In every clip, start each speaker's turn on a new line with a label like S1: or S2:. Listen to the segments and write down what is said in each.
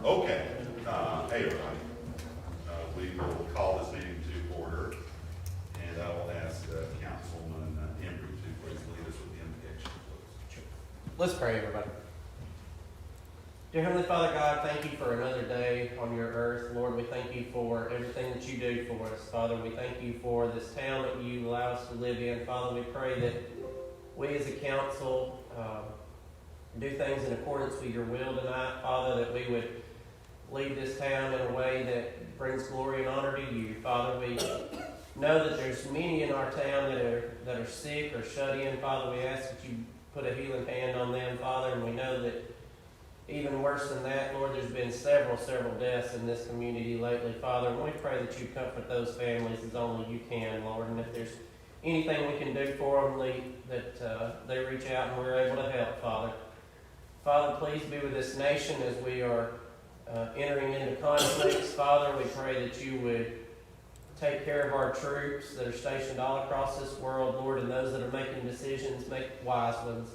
S1: Okay, hey everybody, we will call this meeting to order, and I will ask Councilman Embry to please lead us with the invocation, please.
S2: Let's pray, everybody. Dear Heavenly Father God, thank you for another day on your earth. Lord, we thank you for everything that you do for us. Father, we thank you for this town that you allow us to live in. Father, we pray that we as a council do things in accordance with your will tonight. Father, that we would lead this town in a way that brings glory and honor to you. Father, we know that there's many in our town that are sick or shut in. Father, we ask that you put a healing hand on them, Father, and we know that even worse than that, Lord, there's been several deaths in this community lately, Father, and we pray that you comfort those families as only you can, Lord, and if there's anything we can do for them, that they reach out and we're able to help, Father. Father, please be with this nation as we are entering into conflicts. Father, we pray that you would take care of our troops that are stationed all across this world, Lord, and those that are making decisions, make wise ones.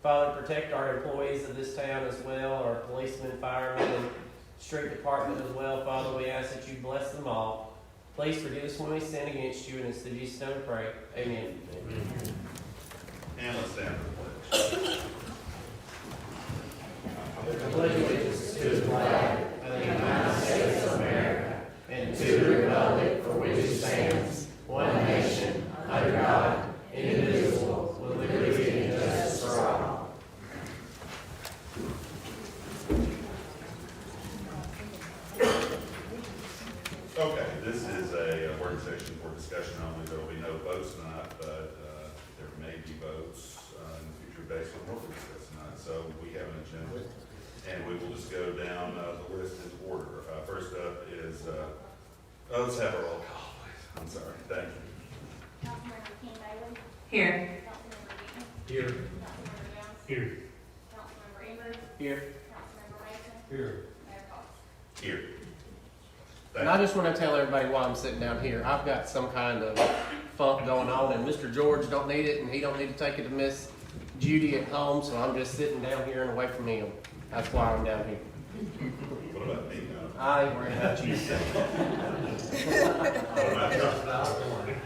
S2: Father, protect our employees of this town as well, our policemen, firemen, and street department as well. Father, we ask that you bless them all. Please forgive us when we sin against you, and it's through Jesus' name we pray. Amen.
S1: And let's stand for the pledge.
S3: Allegiance to the flag of the United States of America and to the republic for which it stands, one nation, under God, indivisible, with liberty and justice for all.
S1: Okay, this is a work session for discussion only. There will be no votes tonight, but there may be votes in the future based on what we discuss tonight. So we have an agenda, and we will just go down the list in order. First up is, let's have a roll call, please. I'm sorry. Thank you.
S4: Councilmember King Bailey.
S3: Here.
S4: Councilmember Dean.
S3: Here.
S4: Councilmember Jones.
S3: Here.
S4: Councilmember Ingrid.
S2: Here.
S4: Councilmember Mason.
S3: Here.
S4: Mayor Cox.
S1: Here.
S2: And I just want to tell everybody while I'm sitting down here, I've got some kind of funk going on, and Mr. George don't need it, and he don't need to take it to Miss Judy at home, so I'm just sitting down here and away from him. That's why I'm down here.
S1: What about me?
S2: I ain't worried about you.
S1: What about you?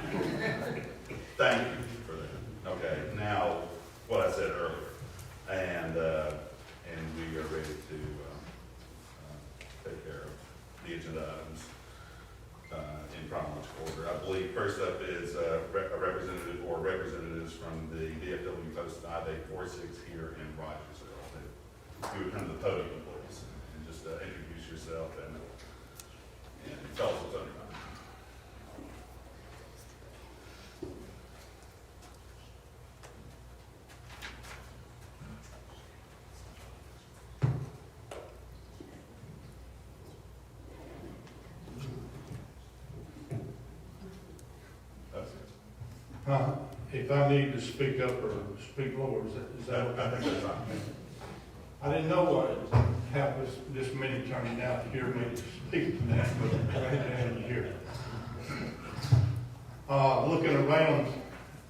S1: Thank you for that. Okay, now, what I said earlier, and we are ready to take care of the agenda items in chronological order. I believe first up is a representative or representatives from the DFW Post 5846 here in Rogersville. If you would come to the podium, please, and just introduce yourself and tell us what's on your mind.
S5: If I need to speak up or speak lower, is that
S1: I
S5: okay?
S1: think that's fine.
S5: I didn't know what happened this many turning out to hear me speak tonight, but I'm glad to have you here. Looking around,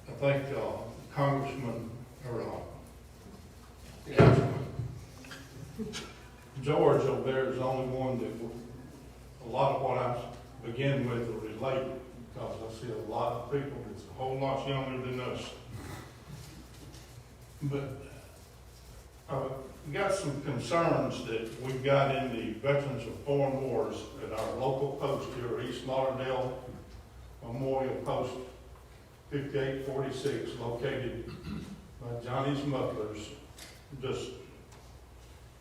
S5: I think Congressman, or Councilman George over there is the only one that a lot of what I begin with will relate, because I see a lot of people that's a whole lot younger than us. But we got some concerns that we've got in the Veterans of Foreign Wars at our local post here, East Lauderdale Memorial Post 5846, located by Johnny's Mufflers, just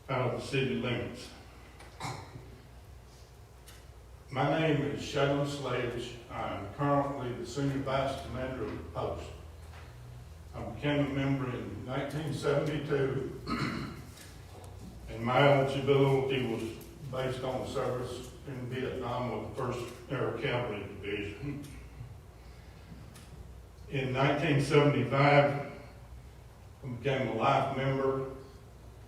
S5: out of the city limits. My name is Shadon Sledge. I'm currently the Senior Vice Commander of the post. I became a member in 1972, and my eligibility was based on service in Vietnam with the 1st Air Cavalry Division. In 1975, I became a life member,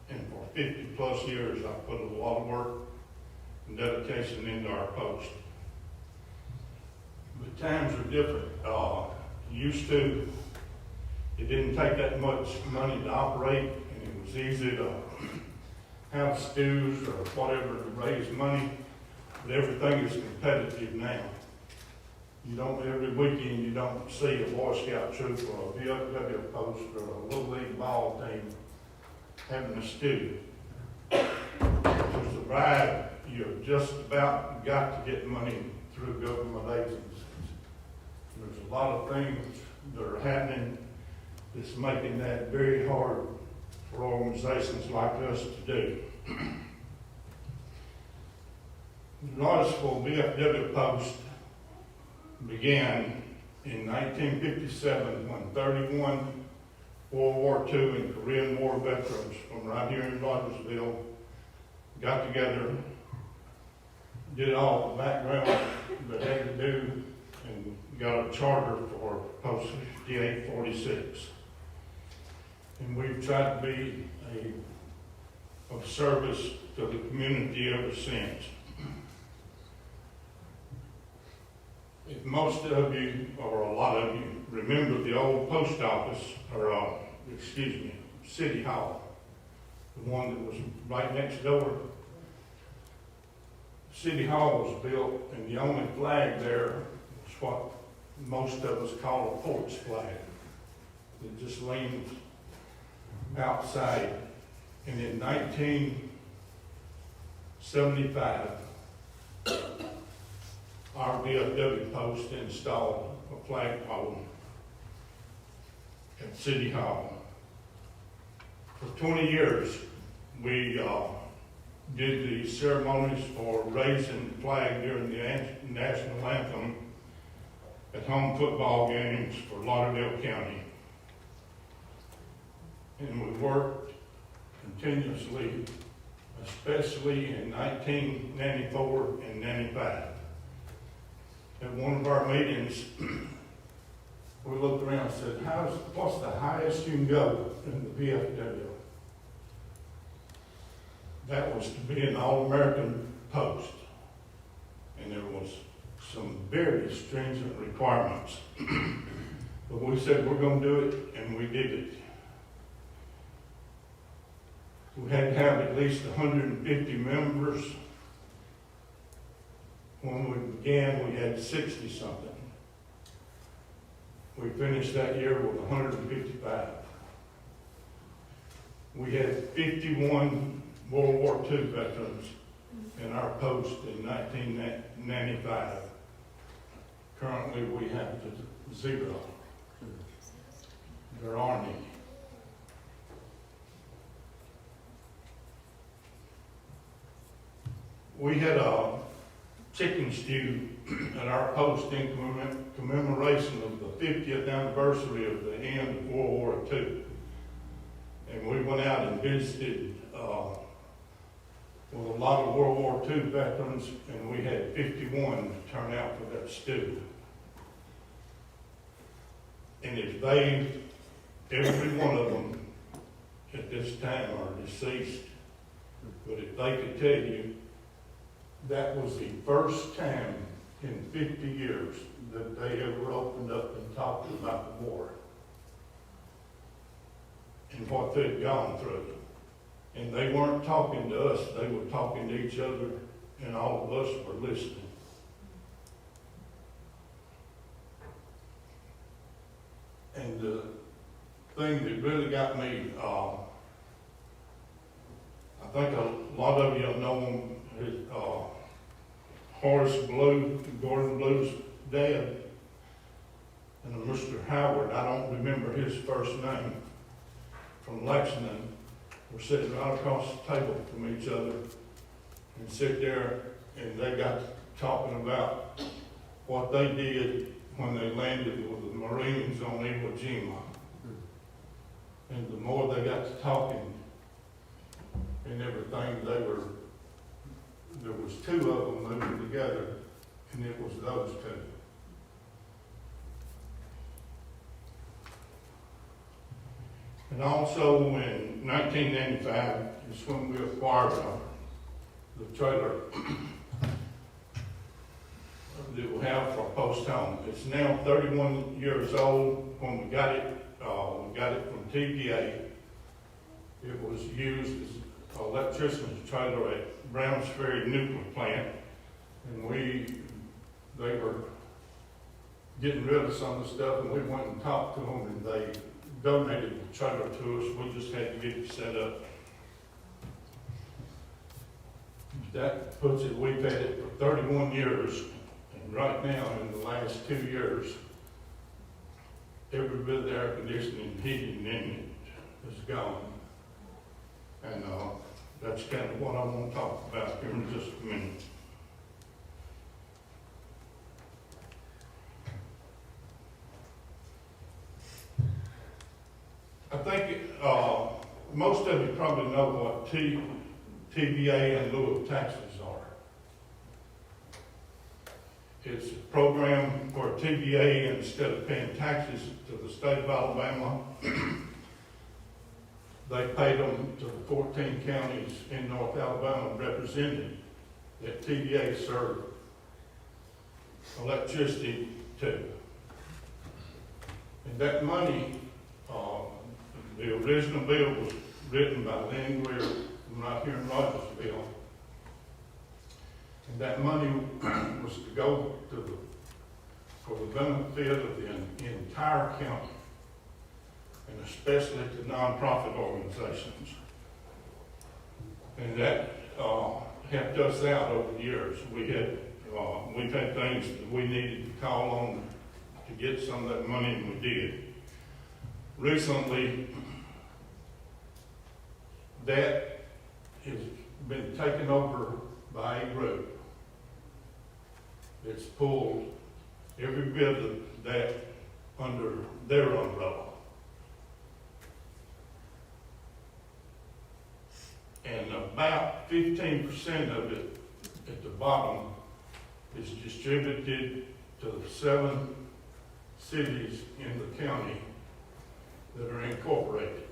S5: and for 50 plus years I put a lot of work and dedication into our post. But times are different. Used to, it didn't take that much money to operate, and it was easy to have stews or whatever to raise money, but everything is competitive now. You don't, every weekend you don't see a Boy Scout troop or a VFW post or a Little League ball team having a stew. To survive, you've just about got to get money through government agencies. There's a lot of things that are happening that's making that very hard for organizations like us to do. The Rogersville VFW post began in 1957 when 31 World War II and Korean War veterans from right here in Rogersville got together, did all the background they had to do, and got a charter for Post 5846. And we've tried to be of service to the community ever since. If most of you, or a lot of you, remember the old post office, or City Hall, the one that was right next door. City Hall was built, and the only flag there was what most of us call a porch flag. It just leans outside. And in 1975, our VFW post installed a flagpole at City Hall. For 20 years, we did the ceremonies for raising the flag during the national anthem at home football games for Lauderdale County. And we worked continuously, especially in 1994 and 95. At one of our meetings, we looked around and said, what's the highest you can go in the VFW? That was to be an All-American post. And there was some very stringent requirements. But we said, we're going to do it, and we did it. We had to have at least 150 members. When we began, we had 60-something. We finished that year with 155. We had 51 World War II veterans in our post in 1995. Currently, we have 0. There aren't any. We had a chicken stew at our post in commemoration of the 50th anniversary of the end of World War II. And we went out and visited with a lot of World War II veterans, and we had 51 turn out for that stew. And if every one of them at this time are deceased, but if they could tell you, that was the first time in 50 years that they ever opened up and talked about the war. and what they'd gone through. And they weren't talking to us, they were talking to each other, and all of us were listening. And the thing that really got me, I think a lot of you know him, Horace Blue, Gordon Blue's dad, and Mr. Howard, I don't remember his first name, from Lexington, were sitting right across the table from each other and sit there, and they got talking about what they did when they landed with the Marines on Iwo Jima. And the more they got to talking and everything, there was two of them moving together, and it was those two. And also in 1995 is when we acquired the trailer that we have for post home. It's now 31 years old. When we got it from TPA. It was used as an electrician's trailer at Browns Ferry Nuclear Plant, and they were getting rid of some of the stuff, and we went and talked to them, and they donated the trailer to us. We just had to get it set up. That puts it, we've had it for 31 years, and right now, in the last 2 years, every bit of the air conditioning and heating in it is gone. And that's kind of what I want to talk about here in just a minute. I think most of you probably know what TVA in lieu of taxes are. It's a program where TVA, instead of paying taxes to the state of Alabama, they paid them to the 14 counties in North Alabama represented that TVA served electricity to. And that money, the original bill was written by Lynn Greer from right here in Rogersville. And that money was to go for the benefit of the entire county, and especially to nonprofit organizations. And that helped us out over the years. We've had things that we needed to call on to get some of that money, and we did. Recently, that has been taken over by a group that's pulled every bit of that under their umbrella. And about 15% of it at the bottom is distributed to the 7 cities in the county that are incorporated.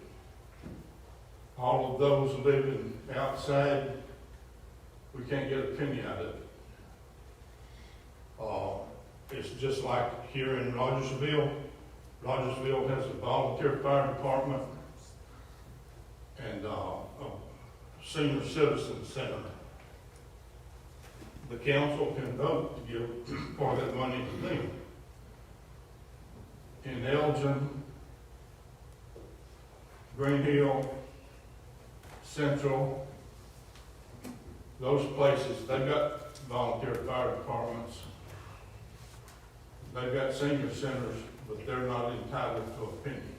S5: All of those living outside, we can't get a penny out of it. It's just like here in Rogersville. Rogersville has a volunteer fire department and a senior citizen center. The council can vote to give part of that money to them. In Elgin, Green Hill, Central, those places, they've got volunteer fire departments. They've got senior centers, but they're not entitled to a penny.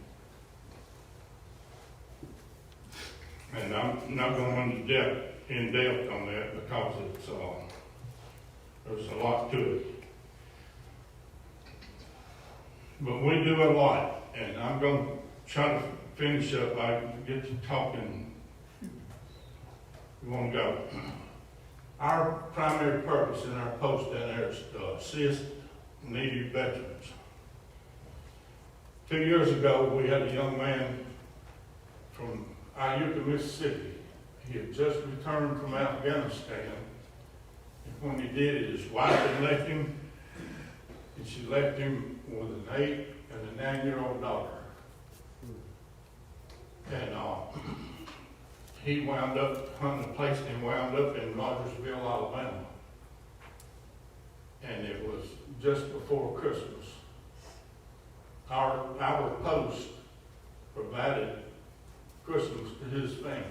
S5: And I'm not going in depth on that because it's there's a lot to it. But we do a lot, and I'm going to try to finish up. I get to talking. We want to go. Our primary purpose in our post down there is to assist needy veterans. 2 years ago, we had a young man from Iuka, Mississippi. He had just returned from Afghanistan, and when he did it, his wife had left him, and she left him with an 8 and a 9-year-old daughter. And, he wound up hunting a place and wound up in Rogersville, Alabama. And it was just before Christmas. Our post provided Christmas to his family.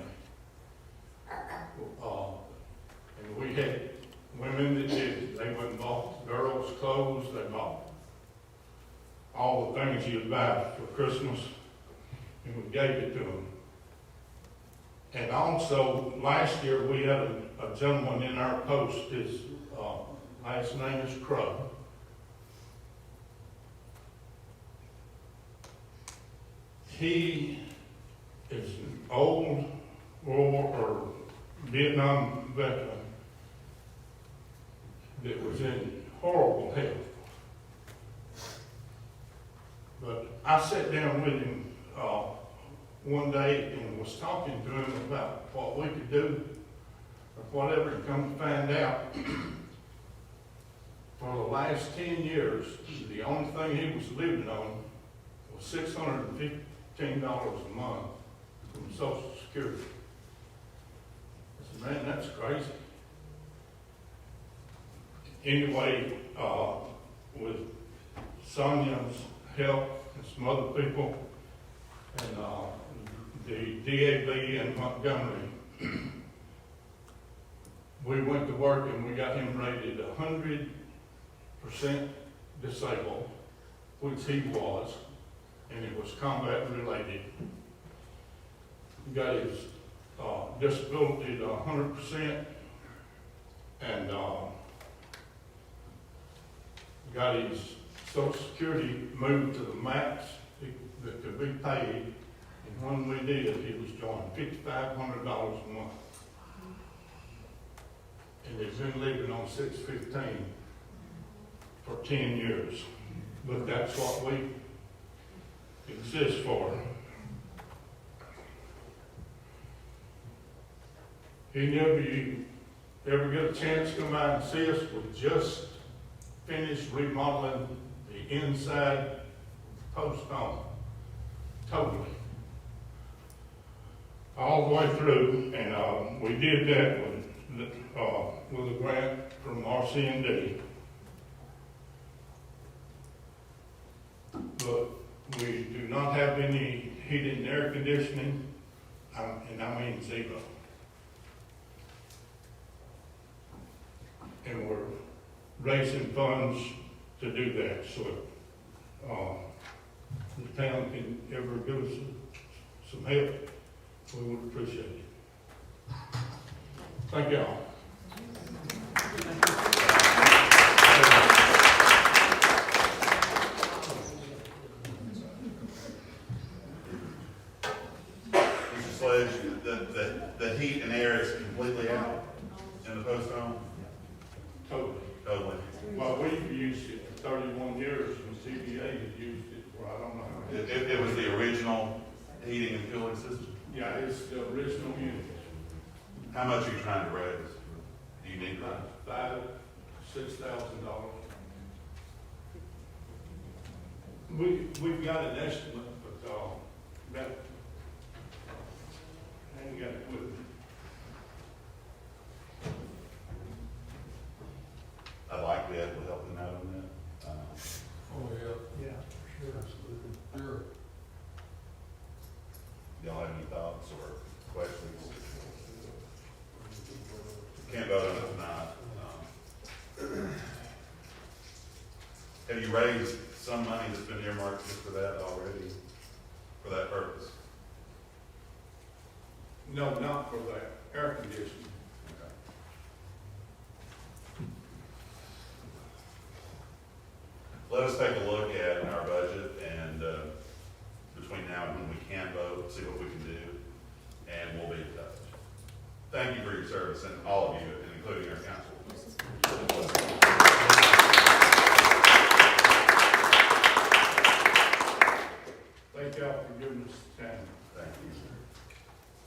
S5: And we had women that did it. They went and bought girls' clothes, they bought all the things you'd buy for Christmas, and we gave it to them. And also, last year, we had a gentleman in our post, his last name is Crow. He is an old World War or Vietnam veteran that was in horrible health. But I sat down with him one day and was talking to him about what we could do or whatever, and come to find out for the last 10 years, the only thing he was living on was $615 a month from Social Security. I said, man, that's crazy. Anyway, with Sonia's help and some other people, and the DAB in Montgomery, we went to work and we got him rated 100% disabled, which he was, and it was combat related. He got his disability to 100%, and got his Social Security moved to the max that could be paid. And when we did, he was drawing $5,500 a month. And he's been living on $615 for 10 years. But that's what we exist for. Any of you ever get a chance to come by and see us? We just finished remodeling the inside of the post home. Totally. All the way through, and we did that with a grant from RC&D. But we do not have any heating and air conditioning, and I mean zero. And we're raising funds to do that, so the town can ever give us some help, we would appreciate it. Thank y'all.
S1: Mr. Sledge, the heat and air is completely out in the post home?
S5: Totally.
S1: Totally.
S5: Well, we've used it for 31 years, and CBA has used it for, I don't know how many.
S1: It was the original heating and cooling system?
S5: Yeah, it's the original unit.
S1: How much are you trying to raise? Do you need that?
S5: $6,000. We've got an estimate, but that I ain't got it with me.
S1: I'd like to be able to help them out on that.
S3: Oh, yeah. Yeah, sure, absolutely. Sure.
S1: Y'all have any thoughts or questions? Can't vote on it tonight. Have you raised some money that's been earmarked just for that already, for that purpose?
S5: No, not for that air conditioning.
S1: Okay. Let us take a look at our budget and between now and when we can vote, see what we can do, and we'll be in touch. Thank you for your service, and all of you, and including our council.
S5: Thank y'all for giving us time.
S1: Thank you.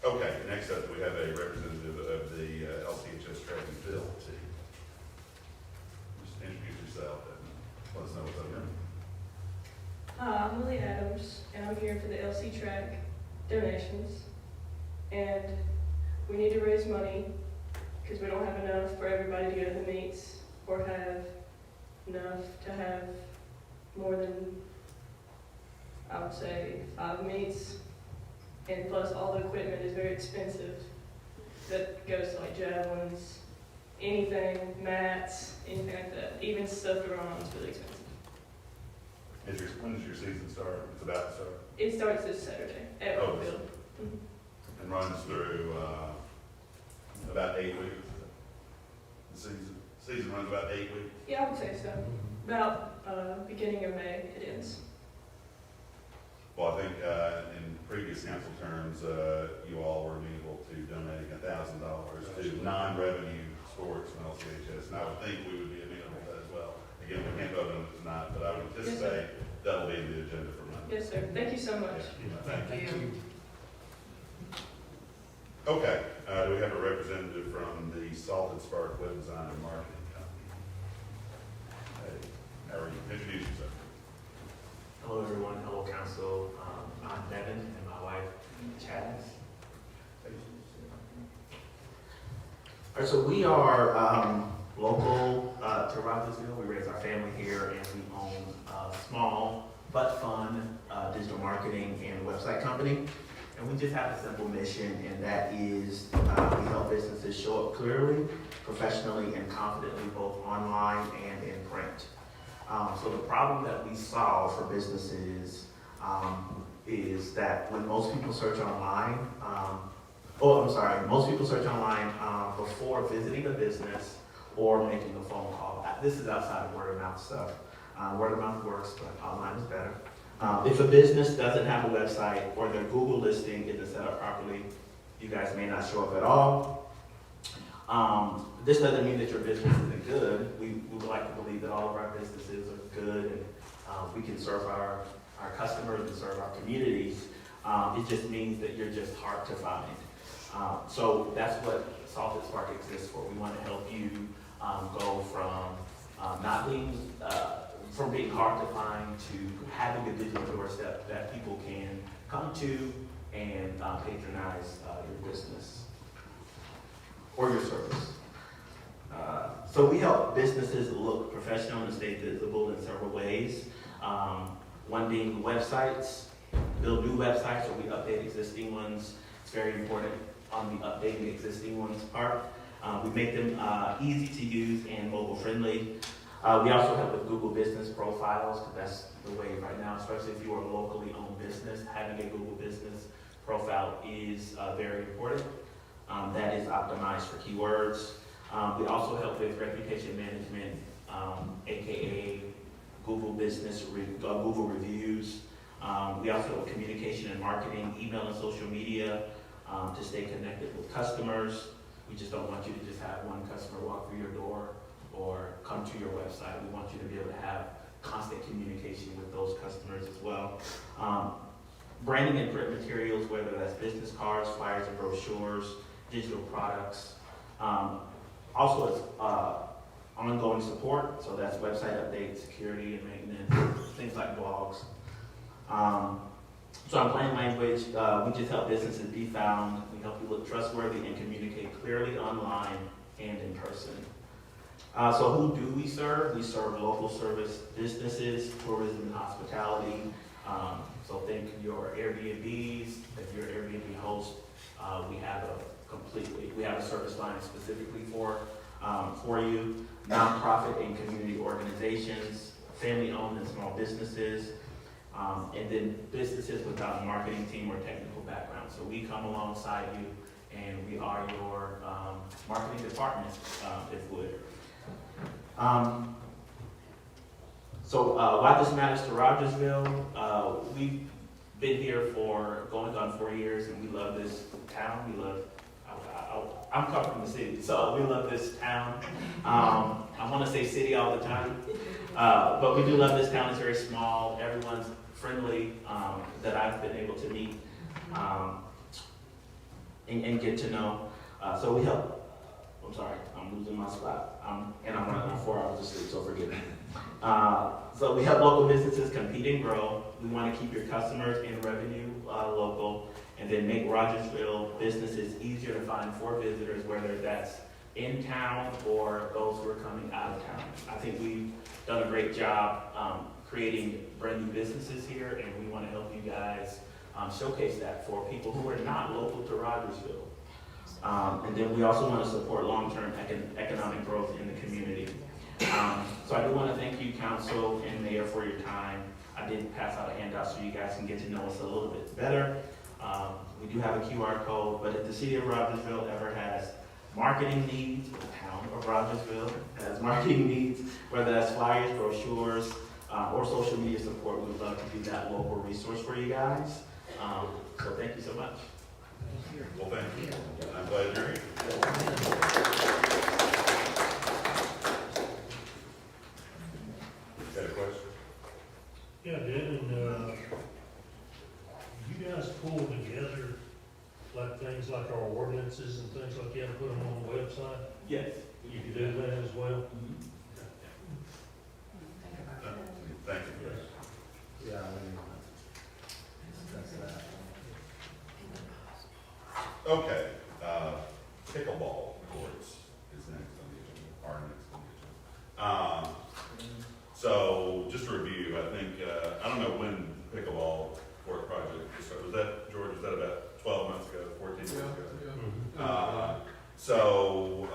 S1: Okay, next up, we have a representative of the LCHS Trade and Field team. Just introduce yourself and let us know what's up here.
S6: I'm Lily Adams, and I'm here for the LC track.
S3: donations, and we need to raise money because we don't have enough for everybody to go to the meets or have enough to have more than, I would say, 5 meets. And plus, all the equipment is very expensive. That goes to like javelins, anything, mats, anything like that. Even stuff to run on is really expensive.
S1: When does your season start? It's about to start.
S3: It starts this Saturday at
S1: Oh,
S3: Rogersville.
S1: And runs through, about 8 weeks. The season runs about 8 weeks.
S3: Yeah, I would say so. About beginning of May, it ends.
S1: Well, I think, in previous council terms, you all were amenable to donating $1,000 to non-revenue sports from LCHS, and I would think we would be amenable to that as well. Again, we can't vote on it tonight, but I would anticipate that'll be in the agenda for Monday.
S3: Yes, sir. Thank you so much.
S1: Yeah, thank you. Okay, do we have a representative from the Salt and Spark Web Design and Marketing Company? Hey, how are you? Introduce yourself.
S6: Hello, everyone. Hello, council. I'm Devin, and my wife, Chaz. All right, so we are local to Rogersville. We raise our family here, and we own a small but fun digital marketing and website company. And we just have a simple mission, and that is we help businesses show up clearly, professionally, and confidently, both online and in print. So the problem that we solve for businesses is that when most people search online, most people search online before visiting a business or making a phone call. This is outside of word of mouth stuff. Word of mouth works, but online is better. If a business doesn't have a website or their Google listing isn't set up properly, you guys may not show up at all. This doesn't mean that your business isn't good. We would like to believe that all of our businesses are good and we can serve our customers and serve our communities. It just means that you're just hard to find. So that's what Salt and Spark exists for. We want to help you go from being hard to find to having a digital doorstep that people can come to and patronize your business or your service. So we help businesses look professional and stay visible in several ways. One being websites, build new websites or we update existing ones. It's very important on the updating existing ones part. We make them easy to use and mobile friendly. We also help with Google business profiles, because that's the way right now, especially if you are a locally owned business, having a Google business profile is very important. That is optimized for keywords. We also help with reputation management, aka Google business, Google reviews. We also have communication and marketing, email and social media to stay connected with customers. We just don't want you to just have one customer walk through your door or come to your website. We want you to be able to have constant communication with those customers as well. Branding and print materials, whether that's business cards, flyers and brochures, digital products. Also, it's ongoing support, so that's website updates, security and maintenance, things like blogs. So in plain language, we just help businesses be found. We help you look trustworthy and communicate clearly online and in person. So who do we serve? We serve local service businesses, tourism and hospitality. So think your Airbnbs. If you're an Airbnb host, we have a service line specifically for you. Nonprofit and community organizations, family-owned and small businesses, and then businesses without a marketing team or technical background. So we come alongside you, and we are your marketing department, if you would. So why this matters to Rogersville, we've been here for going on 4 years, and we love this town. I'm coming from the city, so we love this town. I want to say city all the time, but we do love this town. It's very small. Everyone's friendly that I've been able to meet and get to know. So we help. I'm sorry, I'm losing my spot. And I'm running on 4 hours of sleep, so forgive me. So we help local businesses compete and grow. We want to keep your customers and revenue local, and and then make Rogersville businesses easier to find for visitors, whether that's in town or those who are coming out of town. I think we've done a great job creating brand new businesses here, and we want to help you guys showcase that for people who are not local to Rogersville. And then we also want to support long-term economic growth in the community. So I do want to thank you, council and mayor, for your time. I did pass out a handout so you guys can get to know us a little bit better. We do have a QR code, but if the city of Rogersville ever has marketing needs, or the town of Rogersville has marketing needs, whether that's flyers, brochures, or social media support, we would love to be that local resource for you guys. So thank you so much.
S1: Well, thank you. I'm glad you're here. Got a question?
S7: Yeah, Devin, you guys pull together like things like our ordinances and things like that, and put them on the website?
S6: Yes.
S7: You can do that as well?
S1: Thank you.
S3: Yeah, that's that.
S1: Okay, pickleball courts is next on the agenda, our next on the agenda. So just to review, I think, I don't know when pickleball court project, was that, George, was that about 12 months ago, 14 months ago? So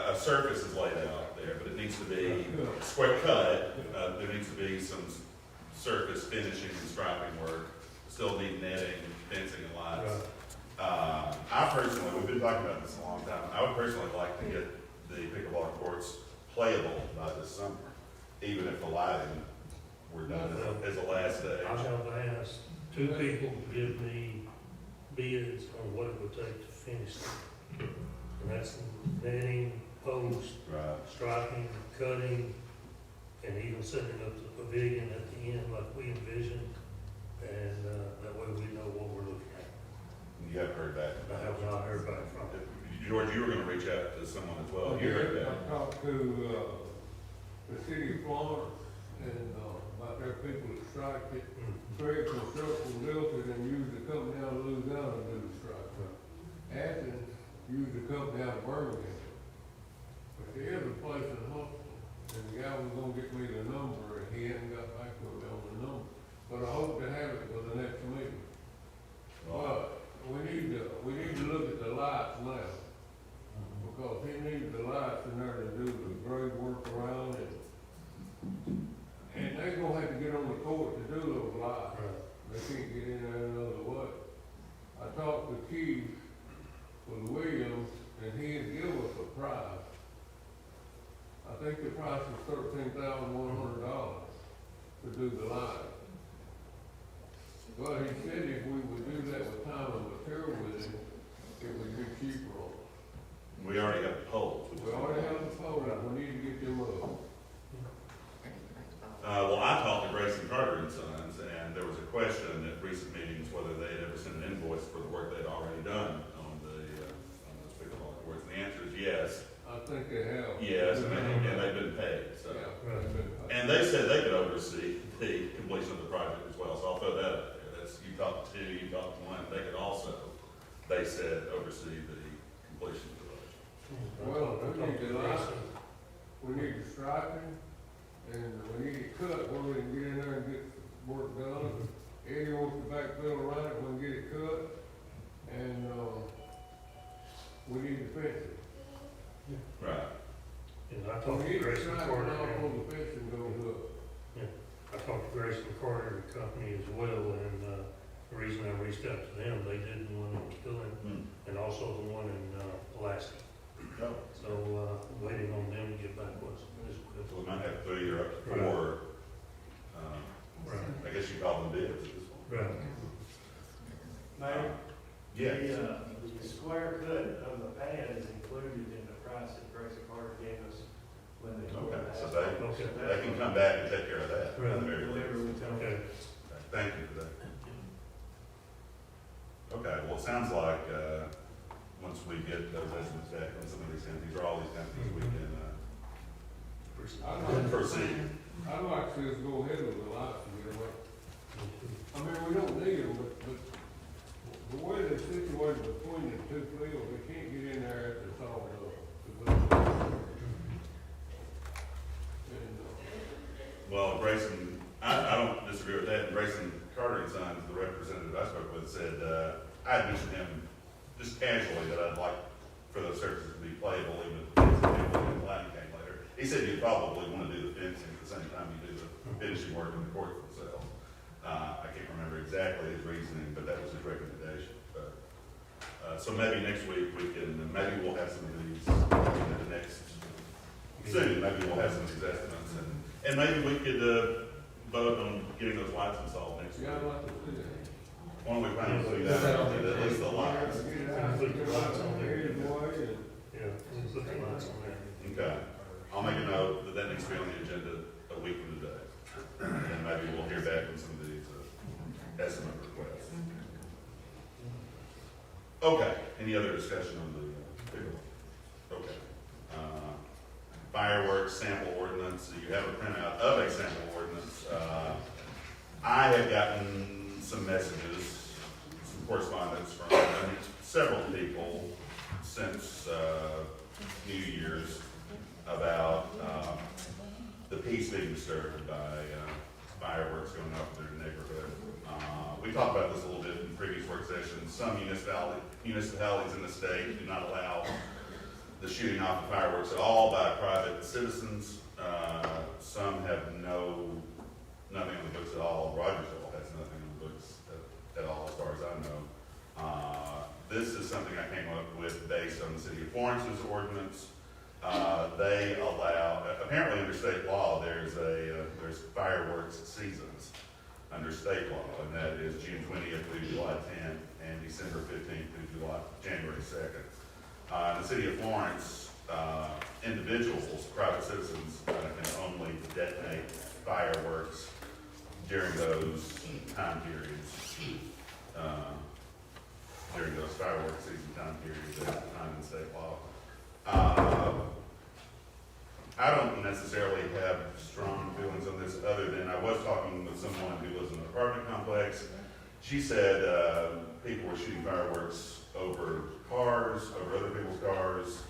S1: a surface is laid out there, but it needs to be square cut. There needs to be some surface finishing and striping work. Still need netting, fencing, and lights. I personally, we've been talking about this a long time. I would personally like to get the pickleball courts playable by this summer, even if the lighting were done as a last stage.
S7: I have asked 2 people to give me bids on what it would take to finish them. And that's netting, post,
S1: Right.
S7: striping, cutting, and even setting up the pavilion at the end like we envisioned. And that way we know what we're looking at.
S1: You haven't heard back.
S7: I have not heard back from it.
S1: George, you were going to reach out to someone as well. You heard
S8: I
S1: back.
S8: talked to, the city of Florence and, about their people that strike it. Craig Construction built it and used a company out of Louisiana to do the strike. Athens used a company out of Birmingham. But there is a place in Huntsville, and the guy was gonna get me the number, and he hadn't got back with me on the number. But I hope to have it for the next meeting. But we need to look at the lights now. Because he needs the lights in there to do the grade work around it. And they're gonna have to get on the court to do those lights. They can't get in there another way. I talked to Keith with Williams, and he'd give us a price. I think the price is $13,100 to do the lights. But he said if we would do that with time and material with him, it would be cheaper on us.
S1: We already have the poles.
S8: We already have the poles, we need to get them up.
S1: Well, I talked to Grayson Carter and Sons, and there was a question at recent meetings whether they had ever sent an invoice for the work they'd already done on those pickleball courts. And the answer is yes.
S8: I think they have.
S1: Yes, and they've been paid, so.
S8: Yeah, they've been paid.
S1: And they said they could oversee the completion of the project as well, so I'll throw that out there. That's, you talked to 2, you talked to 1, they could also, they said, oversee the completion of the project.
S8: Well, we need the lights, we need the striping, and we need it cut where we can get in there and get work done. Eddie wants to backfill around it, we can get it cut, and, we need the fencing.
S1: Right.
S7: And I
S8: We
S7: talked to
S8: need the
S7: Grayson
S8: striping
S7: Carter.
S8: off on the fencing goes up.
S7: I talked to Grayson Carter, the company as well, and the reason I reached out to them, they did the one in Killen, and also the one in Alaska.
S1: Oh.
S7: So, waiting on them to get back with us as well.
S1: So we might have 3 or up to 4, I guess you call them bids at this point.
S7: Right.
S9: Mayor?
S1: Yes.
S9: The square cut of the pad is included in the price that Grayson Carter gave us when they.
S1: Okay, so
S7: Okay.
S1: they can come back and take care of that.
S7: Right.
S1: at the very least.
S9: Whatever we tell them.
S7: Okay.
S1: Thank you for that. Okay, well, it sounds like, once we get those estimates back on some of these entities, or all these entities, we can,
S8: I'd like,
S1: proceed.
S8: I'd like to see us go ahead with the lights and get them up. I mean, we don't need them, but the way they're situated between the two fields, they can't get in there after it's all done. And,
S1: Well, Grayson, I don't disagree with that. Grayson Carter and Sons, the representative I spoke with, said, I had mentioned him just casually that I'd like for those surfaces to be playable, even if the lighting came later. He said you'd probably want to do the fencing at the same time you do the finishing work in the courts themselves. I can't remember exactly his reasoning, but that was his recommendation. But, so maybe next week we can, maybe we'll have some of these in the next, soon, maybe we'll have some of these estimates, and maybe we could, vote on getting those lights installed next week.
S8: yeah, I'd like to see that.
S1: Why don't we plan on doing that, at least the lights?
S8: Get it out,
S7: Put the lights on there.
S8: Here's why, and
S7: Yeah, put the lights on there.
S1: Okay, I'll make a note that that needs to be on the agenda a week from today. And maybe we'll hear back on some of these estimate requests. Okay, any other discussion on the bigger one? Okay. Fireworks sample ordinance, you have a printout of a sample ordinance. I have gotten some messages, some correspondence from several people since New Year's about the peace being disturbed by fireworks going off in their neighborhood. We talked about this a little bit in previous work sessions. Some municipalities in the state do not allow the shooting off of fireworks at all by private citizens. Some have nothing on the books at all. Rogersville has nothing on the books at all, as far as I know. This is something I came up with based on the city of Florence's ordinance. They allow, apparently under state law, there's fireworks seasons under state law, and that is June 20th through July 10th and December 15th through January 2nd. In the city of Florence, individuals, private citizens, can only detonate fireworks during those time periods. During those fireworks season time periods at the time in state law. I don't necessarily have strong feelings on this, other than I was talking with someone who lives in an apartment complex. She said people were shooting fireworks over cars, over other people's cars,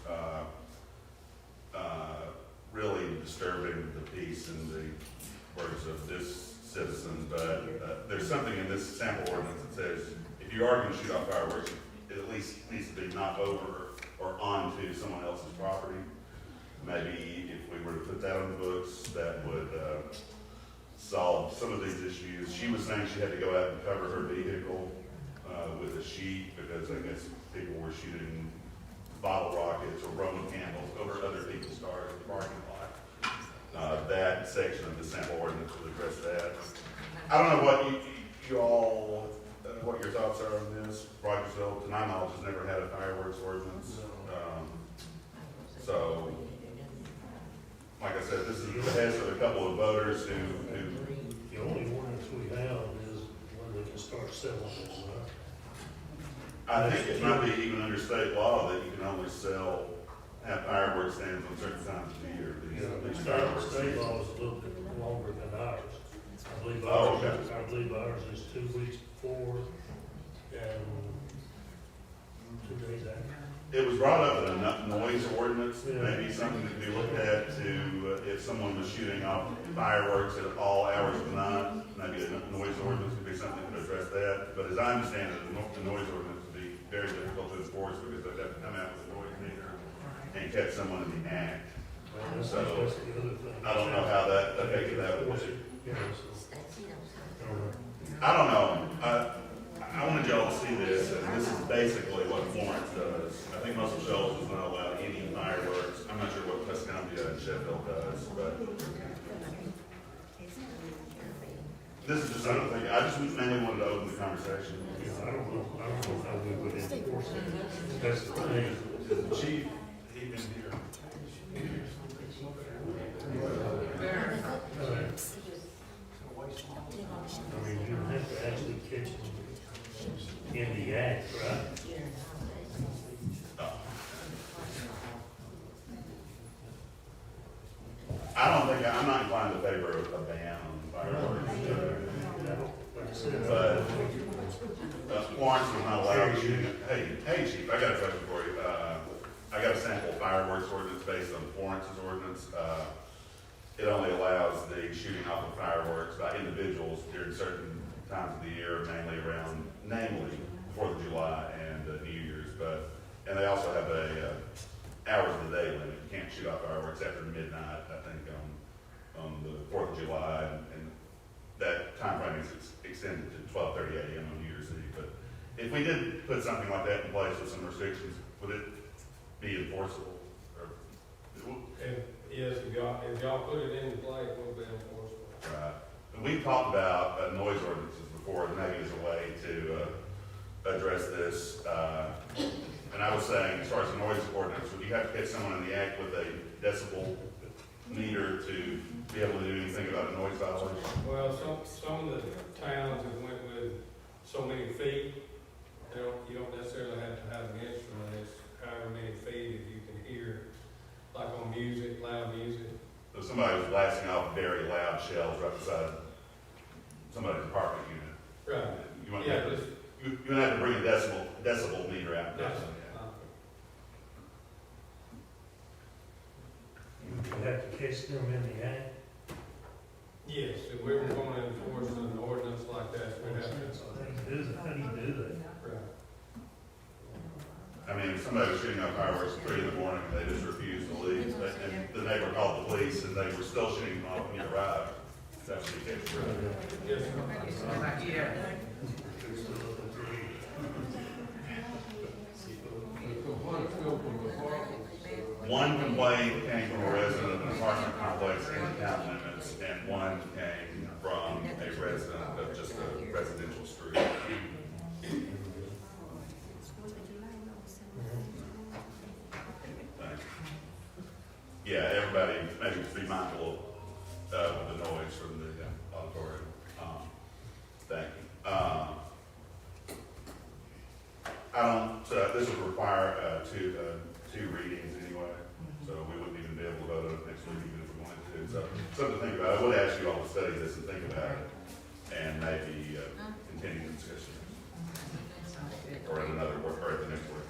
S1: really disturbing the peace in the words of this citizen. But there's something in this sample ordinance that says if you are going to shoot off fireworks, it at least needs to be not over or onto someone else's property. Maybe if we were to put that on the books, that would solve some of these issues. She was saying she had to go out and cover her vehicle with a sheet because I guess people were shooting bottle rockets or Roman candles over other people's cars in the parking lot. That section of the sample ordinance would address that. I don't know what you all, what your thoughts are on this. Rogersville, to my knowledge, has never had a fireworks ordinance. So, like I said, this is the behest of a couple of voters who
S7: The only ordinance we have is when they can start selling this, right?
S1: I think it might be even under state law that you can only have fireworks stands on certain times of the year. These fireworks.
S7: State law is a little bit longer than ours.
S1: Oh, okay.
S7: I believe ours is 2 weeks before and 2 days after.
S1: It was brought up in a noise ordinance, maybe something that could be looked at to, if someone was shooting off fireworks at all hours of the night, maybe a noise ordinance could be something that could address that. But as I understand it, the noise ordinance would be very difficult to enforce because they'd have to come out with a noise meter and catch someone in the act.
S7: That's
S1: So,
S7: the other thing.
S1: I don't know how that affected that would be.
S7: Yeah, so,
S1: I don't know. I wanted y'all to see this, and this is basically what Florence does. I think most of Shoals does not allow any fireworks. I'm not sure what Tuscumbia and Sheffield does, but this is just another thing. I just mainly wanted to open the conversation.
S7: yeah, I don't know how we would enforce it. That's the thing.
S1: The chief, he been here.
S7: I mean, you don't have to actually catch them in the act, right?
S1: I'm not inclined to favor a ban on fireworks.
S7: Like I said,
S1: But Florence was not allowed hey, Chief, I got a question for you. I got a sample fireworks ordinance based on Florence's ordinance. It only allows the shooting off of fireworks by individuals during certain times of the year, namely 4th of July and New Year's, and they also have a hours of the day limit. You can't shoot off fireworks after midnight, I think, on the 4th of July, and that time frame is extended to 12:30 a.m. on New Year's Eve. But if we did put something like that in place with some restrictions, would it be enforceable? Or,
S8: Yes, if y'all put it into play, it will be enforceable.
S1: right. And we've talked about noise ordinances before, maybe as a way to address this. And I was saying, as far as the noise ordinance, would you have to catch someone in the act with a decibel meter to be able to do anything about a noise violation?
S8: Well, some of the towns have went with so many feet. You don't necessarily have to have an instrument. It's however many feet if you can hear, like on music, loud music.
S1: So somebody was blasting off very loud shells right beside somebody's apartment unit.
S8: Right.
S1: You want
S8: Yeah,
S1: to
S8: just,
S1: you have to bring a decibel meter out.
S7: You have to catch them in the act.
S8: yes, if we were going to enforce an ordinance like that, we'd have to.
S7: How do you do that?
S8: Right.
S1: I mean, if somebody was shooting off fireworks at 3 in the morning and they just refused to leave, and the neighbor called the police and they were still shooting them off when you arrived, that would be catch.
S8: Yes, sir.
S1: One complaint came from a resident of an apartment complex in the town limits, and one came from a resident of just a residential street. Thanks. Yeah, everybody maybe just be mindful of the noise from the auditorium. Thank you. This would require two readings anyway, so we wouldn't even be able to vote on it next week even if we wanted to. So something to think about. I would ask you all to study this and think about it, and maybe continue the discussion, or at another work, or at the next work.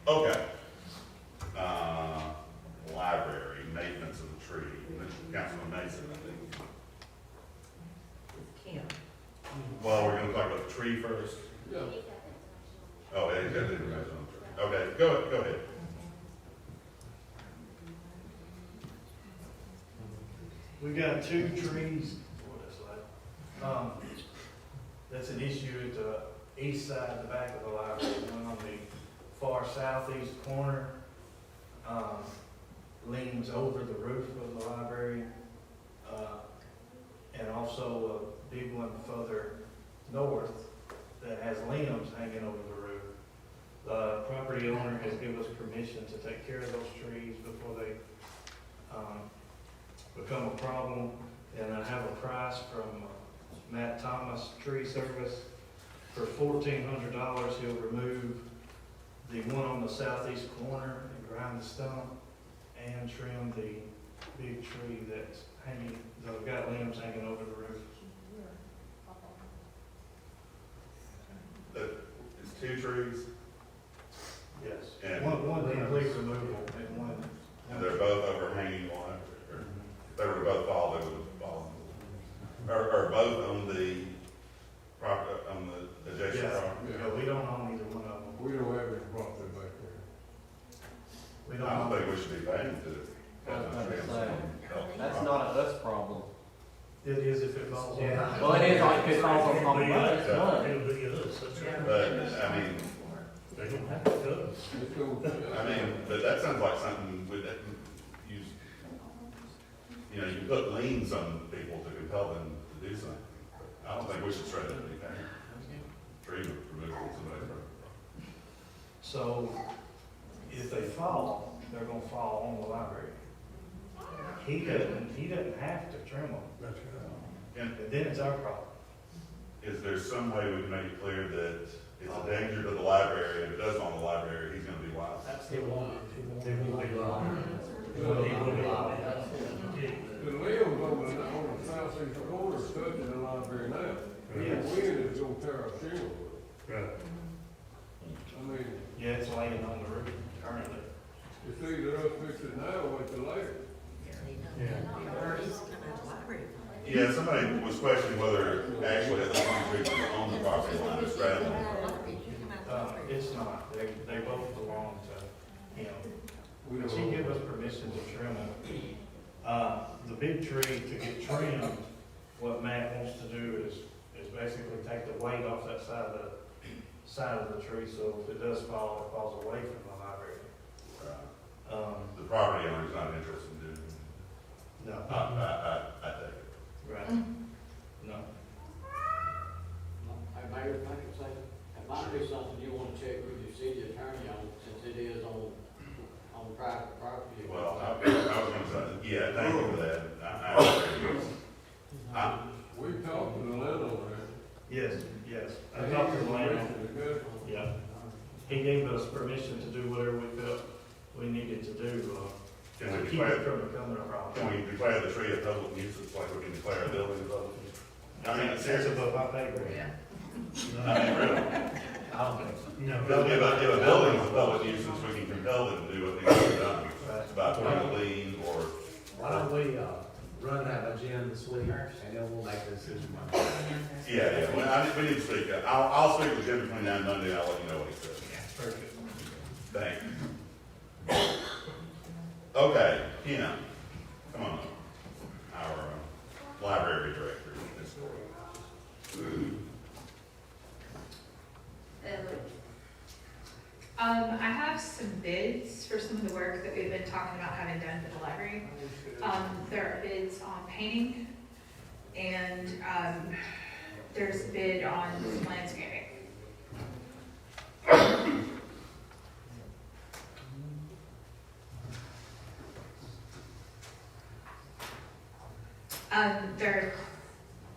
S1: Okay. Library maintenance of the tree. Councilman Mason, I think.
S3: Kim.
S1: Well, we're going to talk about the tree first.
S8: Yeah.
S1: Oh, yeah, he's got the information on the tree. Okay, go ahead.
S9: We got 2 trees, that's an issue at the east side, the back of the library, one on the far southeast corner, leans over the roof of the library, and also a big one further north that has limbs hanging over the roof. The property owner has given us permission to take care of those trees before they become a problem. And I have a price from Matt Thomas Tree Service for $1,400. He'll remove the one on the southeast corner and grind the stump and trim the big tree that's hanging, that's got limbs hanging over the roof.
S1: It's 2 trees,
S9: Yes.
S1: And-
S9: One complete removal and one.
S1: and they're both overhanging one. Or if they were to both fall, they would fall. Or both on the property, on the adjacent
S9: Yeah.
S1: property.
S9: Yeah, we don't own either one of them.
S8: We don't have any property back there.
S9: We
S1: I
S9: don't
S1: don't
S9: own.
S1: think we should be paying to.
S2: I was about to say, that's not a us problem.
S9: It is if it falls.
S7: Yeah.
S2: Well, it is like if it falls on top of us,
S1: Yeah.
S2: but
S7: It'll be us, that's right.
S1: But, I mean,
S7: They don't have to cut us.
S8: It's going,
S1: but that sounds like something with that, you put liens on people to compel them to do something. I don't think we should straight up be paying. Tree removal on somebody's property.
S9: So if they fall, they're gonna fall on the library. He doesn't have to trim them,
S7: That's right.
S1: And
S9: and then it's our problem.
S1: is there some way we can make it clear that it's a danger to the library, if it does fall on the library, he's gonna be liable?
S7: It won't be long. It won't be long.
S8: the limbs over on the southeast corner touching the library now. The
S9: Yes.
S8: wind is gonna tear our shingles.
S5: Right.
S8: I mean,
S9: Yeah, it's laying on the roof currently.
S8: it's either us fix it now or it's later.
S1: Yeah, somebody was questioning whether actually the concrete was on the property line, it's rather than.
S9: It's not, they both belong to him.
S8: We
S9: But
S8: don't
S9: he
S8: know.
S9: gave us permission to trim it. The big tree to get trimmed, what Matt wants to do is basically take the weight off that side of the tree, so if it does fall, it falls away from the library.
S1: The property owner's not interested in doing it.
S9: No.
S1: I take it.
S9: Right. No.
S3: Hey, Mayor, if I could say, it might be something you want to check with your city attorney on, since it is on private property.
S1: Well, I was gonna say, yeah, thank you for that.
S8: We talked to the landowner.
S9: Yes, yes. I talked to the landowner. Yeah. He gave us permission to do whatever we felt we needed to do,
S1: Can
S9: to
S1: we
S9: keep it
S1: declare,
S9: from becoming a problem.
S1: can we declare the tree a public nuisance like we can declare a building a public nuisance? I mean, it's
S9: That's
S1: serious.
S9: above my pay grade.
S1: I mean, really.
S9: I don't think so.
S5: No.
S1: If a building is a public nuisance, we can compel them to do what needs to be done. By putting a lien or,
S10: Why don't we, run that by Jim this week, and then we'll make a decision Monday.
S1: yeah, well, we need to speak. I'll speak with Jim between now and Monday, and I'll let you know what he says.
S9: Perfect.
S1: Thank you. Okay, Ken, come on, our library director.
S11: I have some bids for some of the work that we've been talking about having done for the library. There are bids on painting, and, there's a bid on landscaping.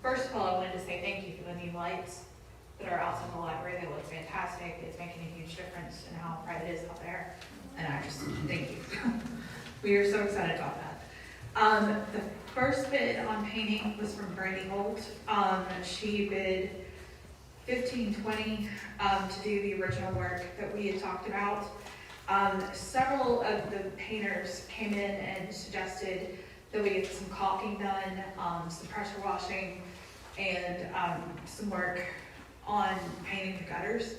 S11: First of all, I wanted to say thank you for the new lights that are outside the library. They look fantastic. It's making a huge difference in how bright it is out there. And I just, thank you. We are so excited about that. The first bid on painting was from Brandy Holt. She bid $1,520 to do the original work that we had talked about. Several of the painters came in and suggested that we get some caulking done, some pressure washing, and some work on painting the gutters.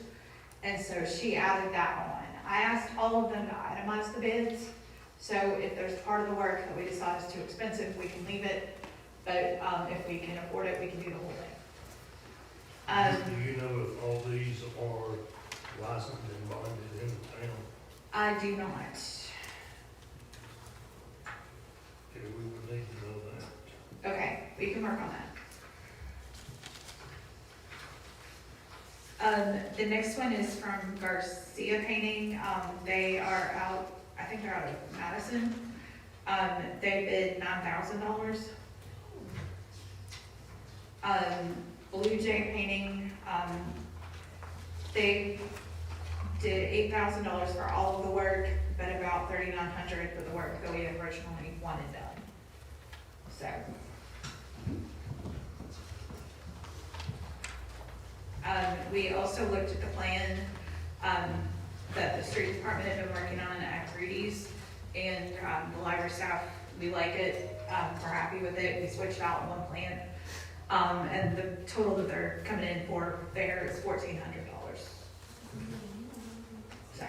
S11: And so she added that on. I asked all of them to itemize the bids. So if there's part of the work that we decide is too expensive, we can leave it. But if we can afford it, we can do the whole thing.
S5: Do you know if all these are licensed and bonded in the town?
S11: I do not.
S5: Okay, we would need to know that.
S11: Okay, we can work on that. The next one is from Garcia Painting. They are out, I think they're out of Madison. They bid $9,000. Blue Jay Painting, they did $8,000 for all of the work, but about $3,900 for the work that we had originally wanted done. So. We also looked at the plan that the street department had been working on at Rudy's, and the library staff, we like it, we're happy with it. We switched out one plan, and the total that they're coming in for there is $1,400. So.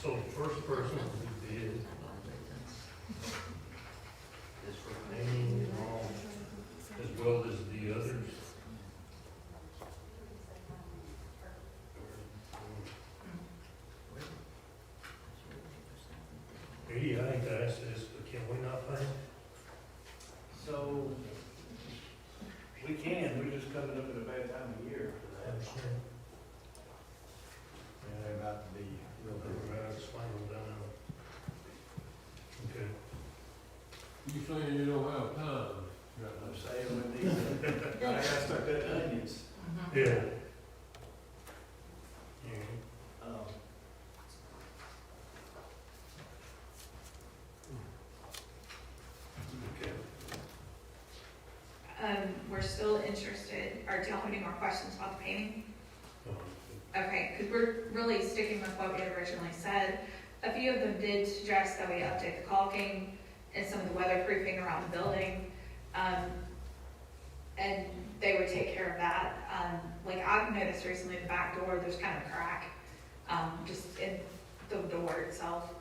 S5: So the first person who did is for painting and all, as well as the others. Eddie, I hate to ask this, but can we not paint?
S9: So, we can, we're just coming up at a bad time of year for that.
S5: Understand?
S10: Yeah, they're about to be real good.
S5: Right, explain them down. Okay.
S8: You saying you don't have time?
S9: I'm saying with these, I gotta start cutting onions.
S5: Yeah. Yeah. Okay.
S11: still interested, or do y'all have any more questions about the painting? Okay, because we're really sticking with what we had originally said. A few of them did suggest that we update the caulking and some of the weatherproofing around the building. And they would take care of that. Like I've noticed recently, the back door, there's kind of a crack, just in the door itself,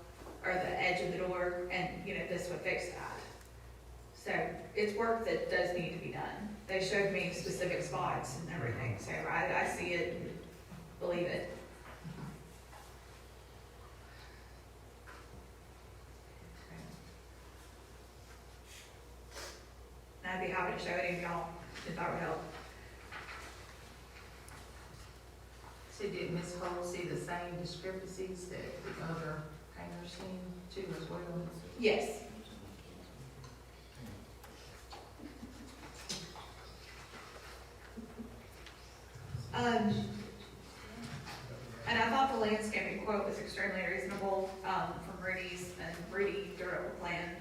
S11: or the edge of the door, and, you know, this would fix that. So it's work that does need to be done. They showed me specific spots and everything, so I see it and believe it. And I'd be happy to show any of y'all if that would help.
S3: So did Ms. Cole see the same discrepancies that the other painters seen too as well?
S11: Yes. And I thought the landscaping quote was extremely reasonable, from Rudy's, and Rudy drew up a plan,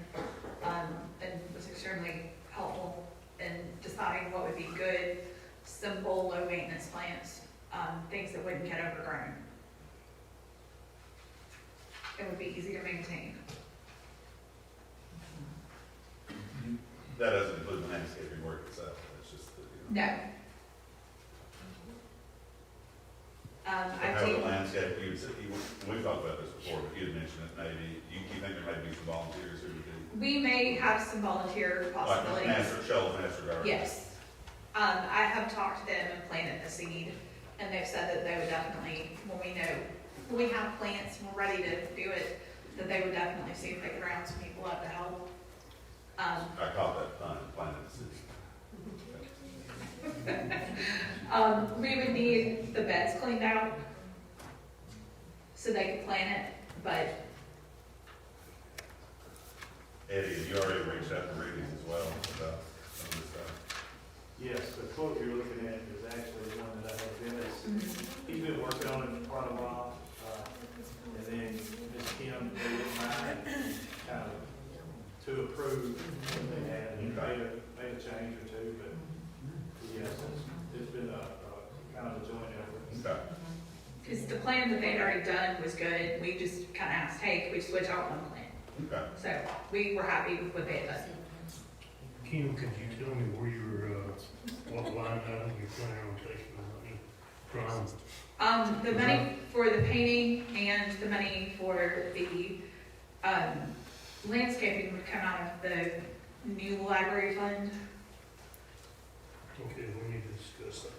S11: and was extremely helpful in deciding what would be good, simple, low-maintenance plants, things that wouldn't get overgrown. It would be easy to maintain.
S1: That doesn't include the landscaping work itself, it's just the, you know.
S11: No.
S1: How
S11: I
S1: the
S11: think,
S1: landscape, we talked about this before, but you had mentioned it maybe, you think there may be some volunteers who would do,
S11: we may have some volunteer
S1: like
S11: possibilities.
S1: master garden.
S11: Yes. I have talked to them and planted the seed, and they've said that they would definitely, when we have plants and we're ready to do it, that they would definitely see if they could round some people up to help.
S1: I caught that pun, planted the seed.
S11: We would need the beds cleaned out so they could plant it, but
S1: Eddie, you already reached out to Rudy's as well about some of this stuff.
S9: Yes, the quote you're looking at is actually the one that I had Dennis. He's been working on it for quite a while. And then Ms. Kim, they didn't mind kind of to approve what they had. And he made a change or two, but yes, it's been a kind of a joint effort.
S1: Okay.
S11: because the plan that they'd already done was good. We just kind of asked, hey, can we switch out one plan?
S1: Okay.
S11: So we were happy with what they had done.
S7: Kim, could you tell me where what line item you're planning on taking the money from?
S11: The money for the painting and the money for the, landscaping would come out of the new library fund.
S7: Okay, we need to discuss that.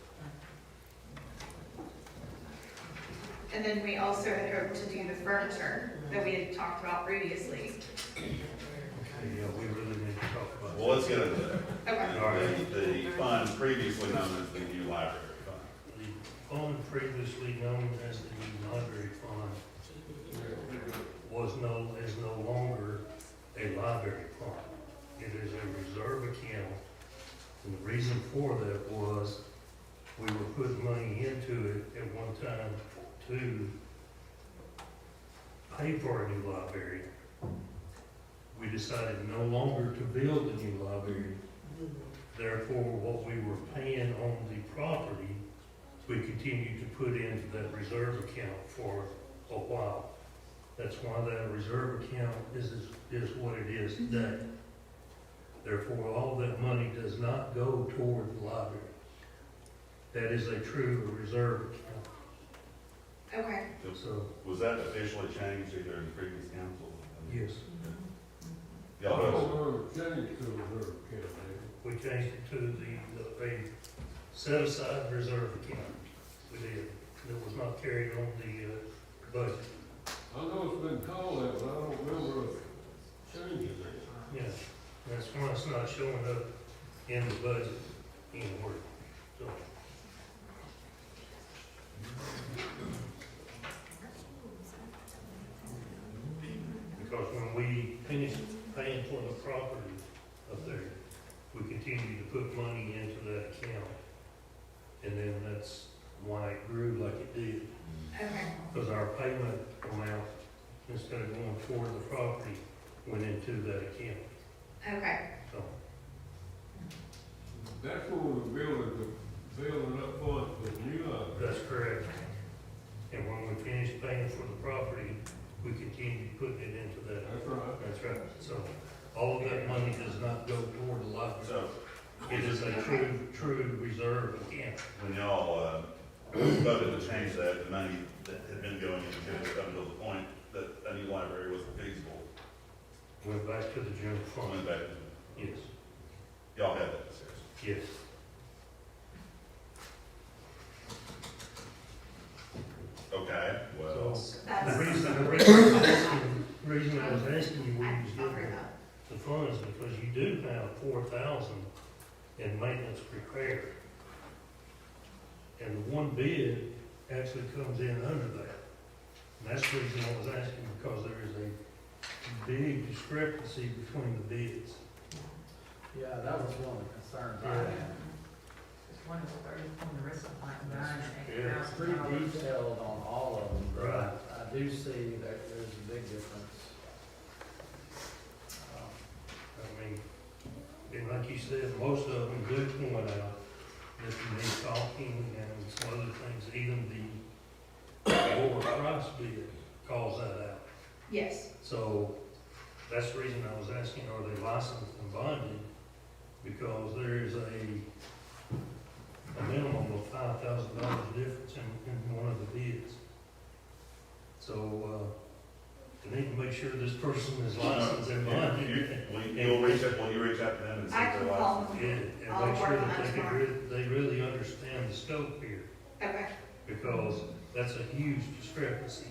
S11: And then we also had hoped to do the furniture that we had talked about previously.
S7: Okay, yeah, we really need to talk about that.
S1: Well, let's get into that.
S11: Okay.
S1: The fund previously known as the new library fund.
S7: The fund previously known as the new library fund is no longer a library fund. It is a reserve account. And the reason for that was we were putting money into it at one time to pay for a new library. We decided no longer to build a new library. Therefore, what we were paying on the property, we continued to put into that reserve account for a while. That's why that reserve account is what it is today. Therefore, all that money does not go toward the library. That is a true reserve account.
S11: Okay.
S7: So,
S1: Was that officially changed either in the previous council?
S7: yes,
S8: I
S1: Y'all
S8: don't
S1: voted.
S8: know, change to a reserve account,
S7: we changed it to a set-aside reserve account. We did. It was not carried on the budget.
S8: I know it's been called that, but I don't remember us changing it.
S7: Yeah, that's why it's not showing up in the budget anywhere. So, because when we finished paying for the property up there, we continued to put money into that account. And then that's why it grew like it did.
S11: Okay.
S7: Because our payment amount, instead of going toward the property, went into that account.
S11: Okay.
S7: So,
S8: That's what we're building up funds for the new library.
S7: That's correct. And when we finish paying for the property, we continue putting it into that.
S8: That's right.
S7: That's right. So all of that money does not go toward the library.
S1: So,
S7: It is a true reserve account.
S1: when y'all, voted to change that, the money that had been going into it up until the point that a new library was feasible,
S7: Went back to the general fund.
S1: went back,
S7: Yes,
S1: y'all had that discussion.
S7: yes.
S1: Okay, well,
S7: So
S11: That's.
S7: the reason I was asking you where you was
S11: I'll
S7: getting
S11: bring that.
S7: the funds, because you do have 4,000 in maintenance repair. And the one bid actually comes in under that. And that's the reason I was asking, because there is a big discrepancy between the bids.
S10: Yeah, that was one of the concerns I had.
S3: Just one is 30, and the rest of like $9,000 and
S7: Yeah,
S10: It's pretty
S3: $8,000.
S10: detailed on all of them, but
S7: Right.
S10: I do see that there's a big difference.
S7: I mean, and like you said, most of them do point out that you need talking and some other things, even the lower price bid calls that out.
S11: Yes,
S7: So that's the reason I was asking, are they licensed and bonded? Because there is a minimum of $5,000 difference in one of the bids. So, we need to make sure this person is licensed and bonded.
S1: you'll reach out, will you reach out to them and see
S11: I
S1: if
S11: can
S1: they're
S11: call
S1: licensed?
S7: Yeah,
S11: them.
S7: and
S11: I'll
S7: make sure
S11: work on
S7: that
S11: that
S7: they can
S11: tomorrow.
S7: they really understand the scope here,
S11: Okay,
S7: because that's a huge discrepancy.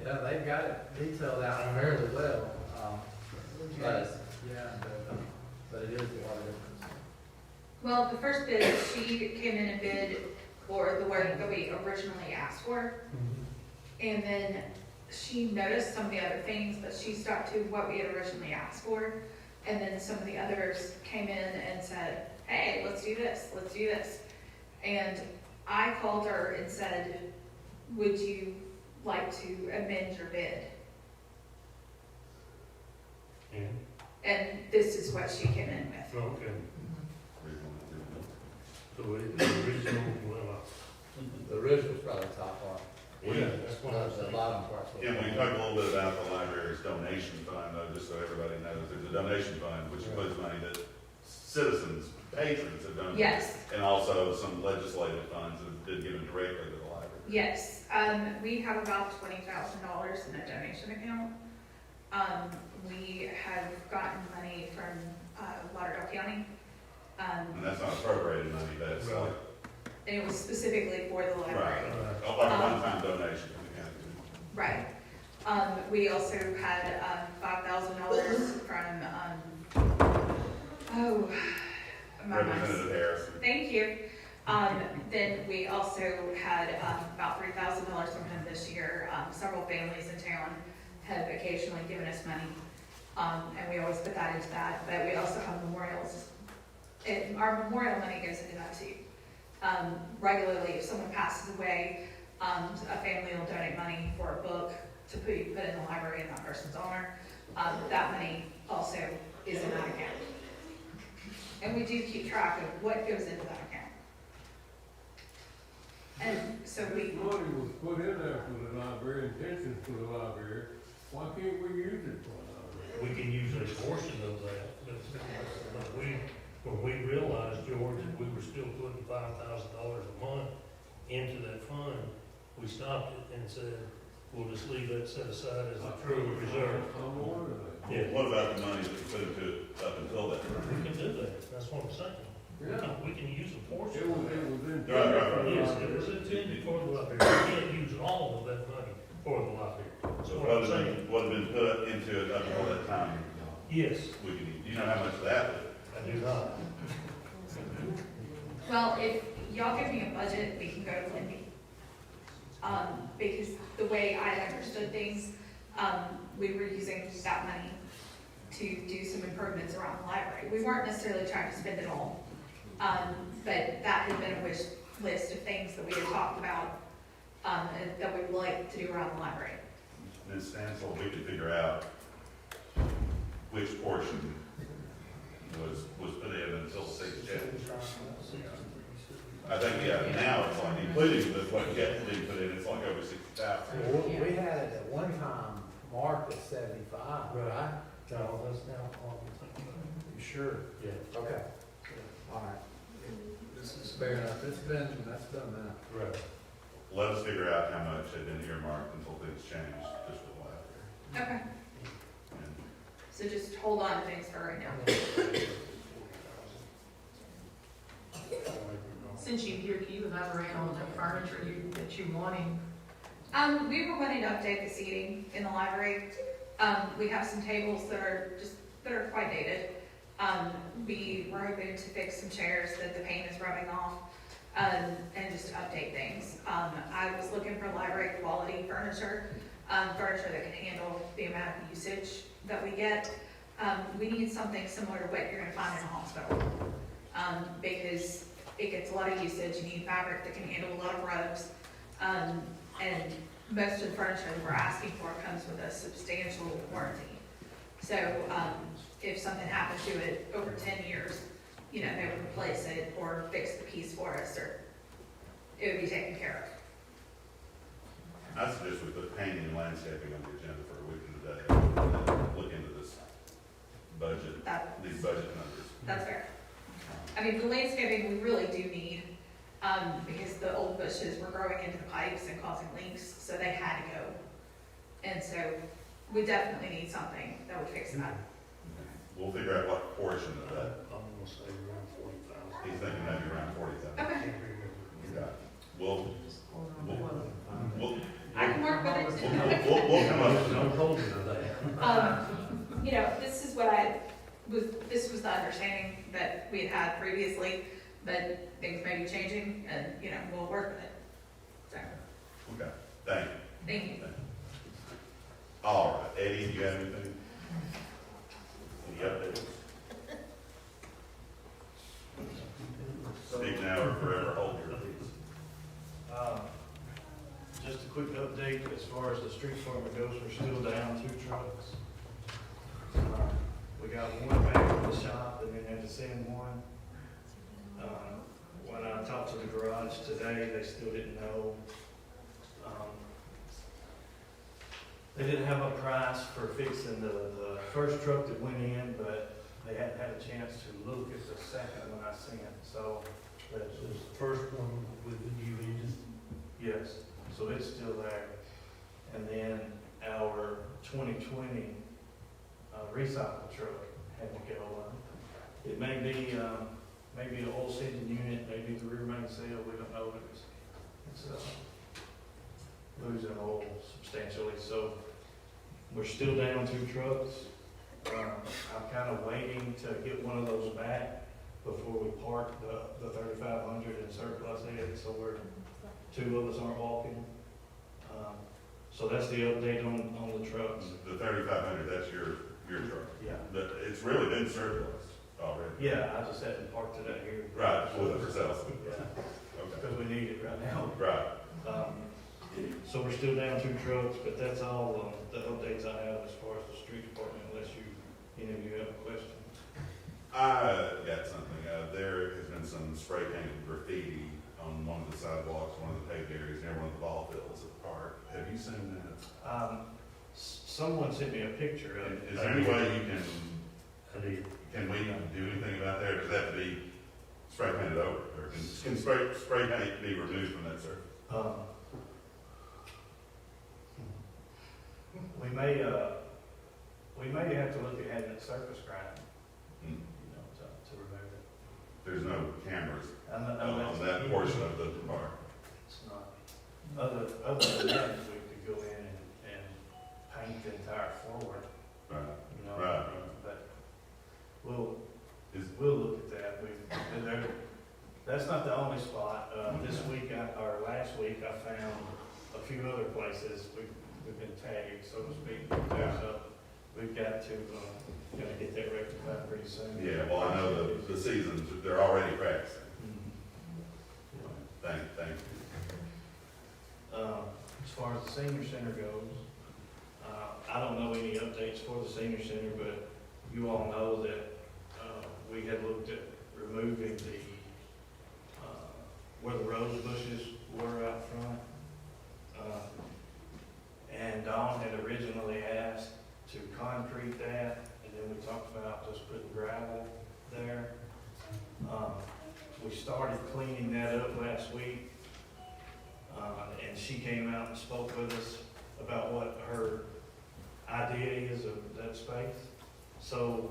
S10: Yeah, they've got it detailed out fairly well, but, but it is a lot of difference.
S11: well, the first bid, she came in and bid for the work that we originally asked for. And then she noticed some of the other things, but she stuck to what we had originally asked for. And then some of the others came in and said, hey, let's do this, let's do this. And I called her and said, would you like to amend your bid?
S7: And,
S11: And this is what she came in with.
S7: okay, so the original, well,
S10: The original's probably top part.
S7: yeah, that's what I'm
S10: The
S7: saying.
S10: bottom part's what.
S1: And we can talk a little bit about the library's donation fund, though, just so everybody knows, there's a donation fund, which includes money that citizens, patrons have donated.
S11: Yes,
S1: And also some legislative funds that have been given directly to the library.
S11: yes. We have about $20,000 in a donation account. We have gotten money from Lauderdale County.
S1: And that's not appropriated money, that's like,
S11: And it was specifically for the library.
S1: right, like a one-time donation from the county.
S11: Right. We also had $5,000 from, oh, my mind's-
S1: Representative Harrison.
S11: Thank you. Then we also had about $3,000 from him this year. Several families in town have occasionally given us money, and we always put that into that. But we also have memorials. Our memorial money goes into that too. Regularly, if someone passes away, a family will donate money for a book to put in the library in that person's honor. That money also is in that account. And we do keep track of what goes into that account. And so
S8: This money was put in there for the library, intentions for the library. Why can't we use it for the library?
S7: We can use a portion of that, but when we realized, George, that we were still putting $5,000 a month into that fund, we stopped it and said, we'll just leave that set aside as a true reserve.
S8: I'm wondering that.
S7: Yeah,
S1: What about the money that we put into it up until that?
S7: we can do that, that's what I'm saying.
S8: Yeah.
S7: We can use a
S8: It
S7: portion.
S8: was intended
S1: Right, right,
S8: for
S1: right.
S8: the
S7: Yes, it
S8: library.
S7: was intended for the library, we can't use all of that money for the library. That's
S1: So
S7: what I'm
S1: what
S7: saying.
S1: had been put into it up until that time,
S7: Yes,
S1: we can, you know how much of that is?
S7: I do not.
S11: well, if y'all give me a budget, we can go to Wendy. Because the way I understood things, we were using that money to do some improvements around the library. We weren't necessarily trying to spend it all. But that had been a wish list of things that we had talked about, and that we would like to do around the library.
S1: Ms. Stansel, we could figure out which portion was put in until 6 January. I think, yeah, now it's like, including the, what yet to be put in, it's like over 60,000.
S10: Well, we had it at one time marked at 75, right?
S7: No, that's now on.
S10: You sure?
S7: Yeah.
S10: Okay. All right. This is fair enough. That's done now.
S7: Right.
S1: Let us figure out how much had been earmarked until things changed, just for the library.
S11: Okay,
S1: And
S11: so just hold on to things for right now.
S3: Since you're here, can you elaborate on the furniture that you're wanting?
S11: We were wanting to update the seating in the library. We have some tables that are quite dated. We were hoping to fix some chairs that the paint is rubbing off, and just update things. I was looking for library quality furniture, furniture that can handle the amount of usage that we get. We need something similar to what you're gonna find in a hospital, because it gets a lot of usage. You need fabric that can handle a lot of rugs, and most of the furniture that we're asking for comes with a substantial warranty. So, if something happened to it over 10 years, you know, they would replace it or fix the piece for us, or it would be taken care of.
S1: I suggest we put painting and landscaping on the agenda for a week today, and then look into this budget, these budget numbers.
S11: That's fair. I mean, the landscaping we really do need, because the old bushes were growing into the pipes and causing leaks, so they had to go. And so we definitely need something that would fix that.
S1: We'll figure out what portion of that.
S7: I'm gonna say around 40,000.
S1: He's thinking maybe around 40,000.
S11: Okay,
S1: Okay. We'll
S11: I can work with it.
S1: we'll come up with
S7: Don't hold you to that.
S11: You know, this was the understanding that we had had previously, but things may be changing, and, you know, we'll work with it. So,
S1: Okay, thank you.
S11: thank you.
S1: All right, Eddie, do you have anything? Any updates? Speak now or forever hold your peace.
S9: Just a quick update, as far as the street department goes, we're still down 2 trucks. We got one back in the shop and then had to send one. When I talked to the garage today, they still didn't know. They didn't have a price for fixing the first truck that went in, but they hadn't had a chance to look at the second one I sent, so that's
S7: So
S9: just,
S7: the first one with the new engine.
S9: yes, so it's still there. And then our 2020 recycle truck had to go. It may be an oil sending unit, maybe the rear main seal, we don't know. It's losing oil substantially, so we're still down 2 trucks. I'm kind of waiting to get one of those back before we park the 3,500 and surplus it, so 2 of us aren't walking. So that's the update on the trucks.
S1: The 3,500, that's your truck.
S9: Yeah.
S1: But it's really been surplus already.
S9: Yeah, I just haven't parked it out here.
S1: Right, with it for sale.
S9: Yeah,
S1: Okay.
S9: because we need it right now.
S1: Right.
S9: So we're still down 2 trucks, but that's all the updates I have as far as the street department, unless any of you have a question.
S1: I got something. There has been some spray painted graffiti on one of the sidewalks, one of the paved areas, near one of the ball fields at the park. Have you seen that?
S9: Someone sent me a picture of it.
S1: Is there any way you can we do anything about that, or does that have to be spray painted over? Or can spray paint be removed from that surface?
S9: We may have to look at having it surface grind,
S1: Hmm.
S9: to remove it.
S1: There's no cameras
S9: On
S1: on that portion of the park.
S9: It's not. Other than that, we could go in and paint the entire floor,
S1: Right.
S9: you know.
S1: Right.
S9: But we'll
S1: Is-
S9: look at that. That's not the only spot. This week, or last week, I found a few other places we've been tagged, so to speak.
S1: Yeah.
S9: So we've got to, gotta get that rectified pretty soon.
S1: Yeah, well, I know the seasons, they're already practicing.
S9: Mhm.
S1: Thank you.
S9: As far as the senior center goes, I don't know any updates for the senior center, but you all know that we had looked at removing the, where the rose bushes were out front. And Dawn had originally asked to concrete that, and then we talked about just putting gravel there. We started cleaning that up last week, and she came out and spoke with us about what her idea is of that space. So,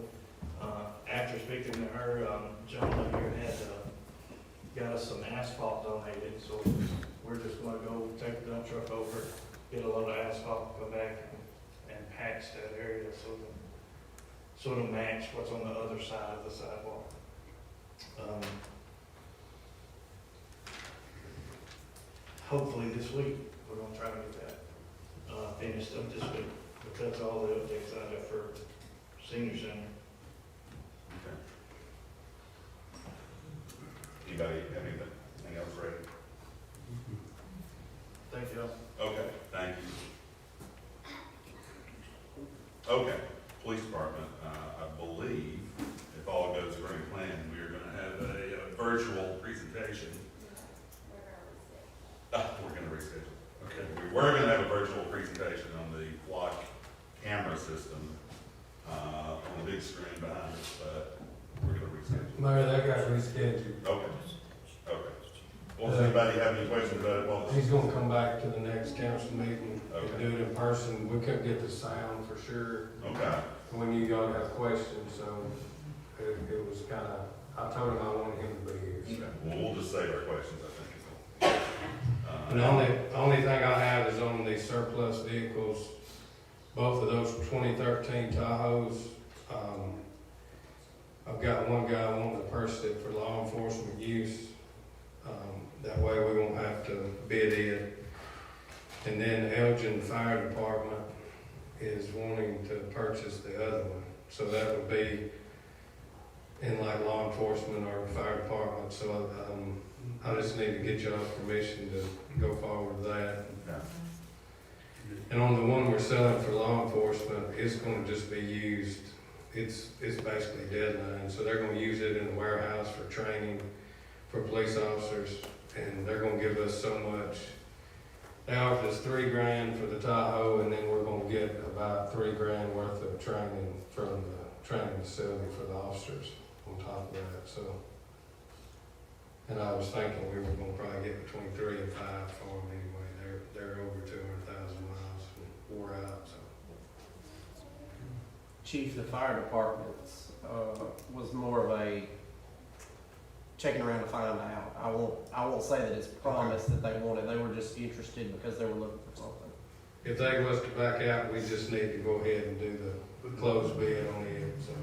S9: after speaking to her, gentleman here had, got us some asphalt donated, so we're just gonna go take the dump truck over, get a load of asphalt, go back and patch that area so it'll match what's on the other side of the sidewalk. Hopefully this week, we're gonna try to get that, finished up this week, but that's all the updates I have for senior center.
S1: Okay. Anybody have anything else ready?
S9: Thank you.
S1: Okay, thank you. Okay, police department, I believe, if all goes according to plan, we are gonna have a virtual presentation. We're gonna reschedule. Okay, we were gonna have a virtual presentation on the block camera system, on the big screen behind us, but we're gonna reschedule.
S8: Mayor, that got rescheduled.
S1: Okay, okay. Well, does anybody have any questions about it? Well,
S8: He's gonna come back to the next council meeting
S1: Okay.
S8: and do it in person. We couldn't get the sound for sure
S1: okay,
S8: when you y'all got questions, so it was kinda, I told him I wanted him to be here.
S1: okay.
S8: So.
S1: Well, we'll just save our questions, I think.
S8: And the only thing I have is on the surplus vehicles, both of those 2013 Tahoes. I've got one guy wanting to purchase it for law enforcement use. That way we won't have to bid it. And then Elgin Fire Department is wanting to purchase the other one. So that would be in like law enforcement or fire department. So I just need to get y'all's permission to go forward with that.
S1: Yeah.
S8: And on the one we're selling for law enforcement, it's gonna just be used, it's basically deadline, so they're gonna use it in the warehouse for training for police officers, and they're gonna give us so much. They offered us $3,000 for the Tahoe, and then we're gonna get about $3,000 worth of training from the training facility for the officers on top of that, so. And I was thinking we were gonna probably get between 3 and 5 for them anyway. They're over 200,000 miles and wore out, so.
S2: Chief, the fire department, was more of a checking around to find out. I won't say that it's promised that they wanted, they were just interested because they were looking for something.
S8: If they was to back out, we just need to go ahead and do the closed bid on it, so.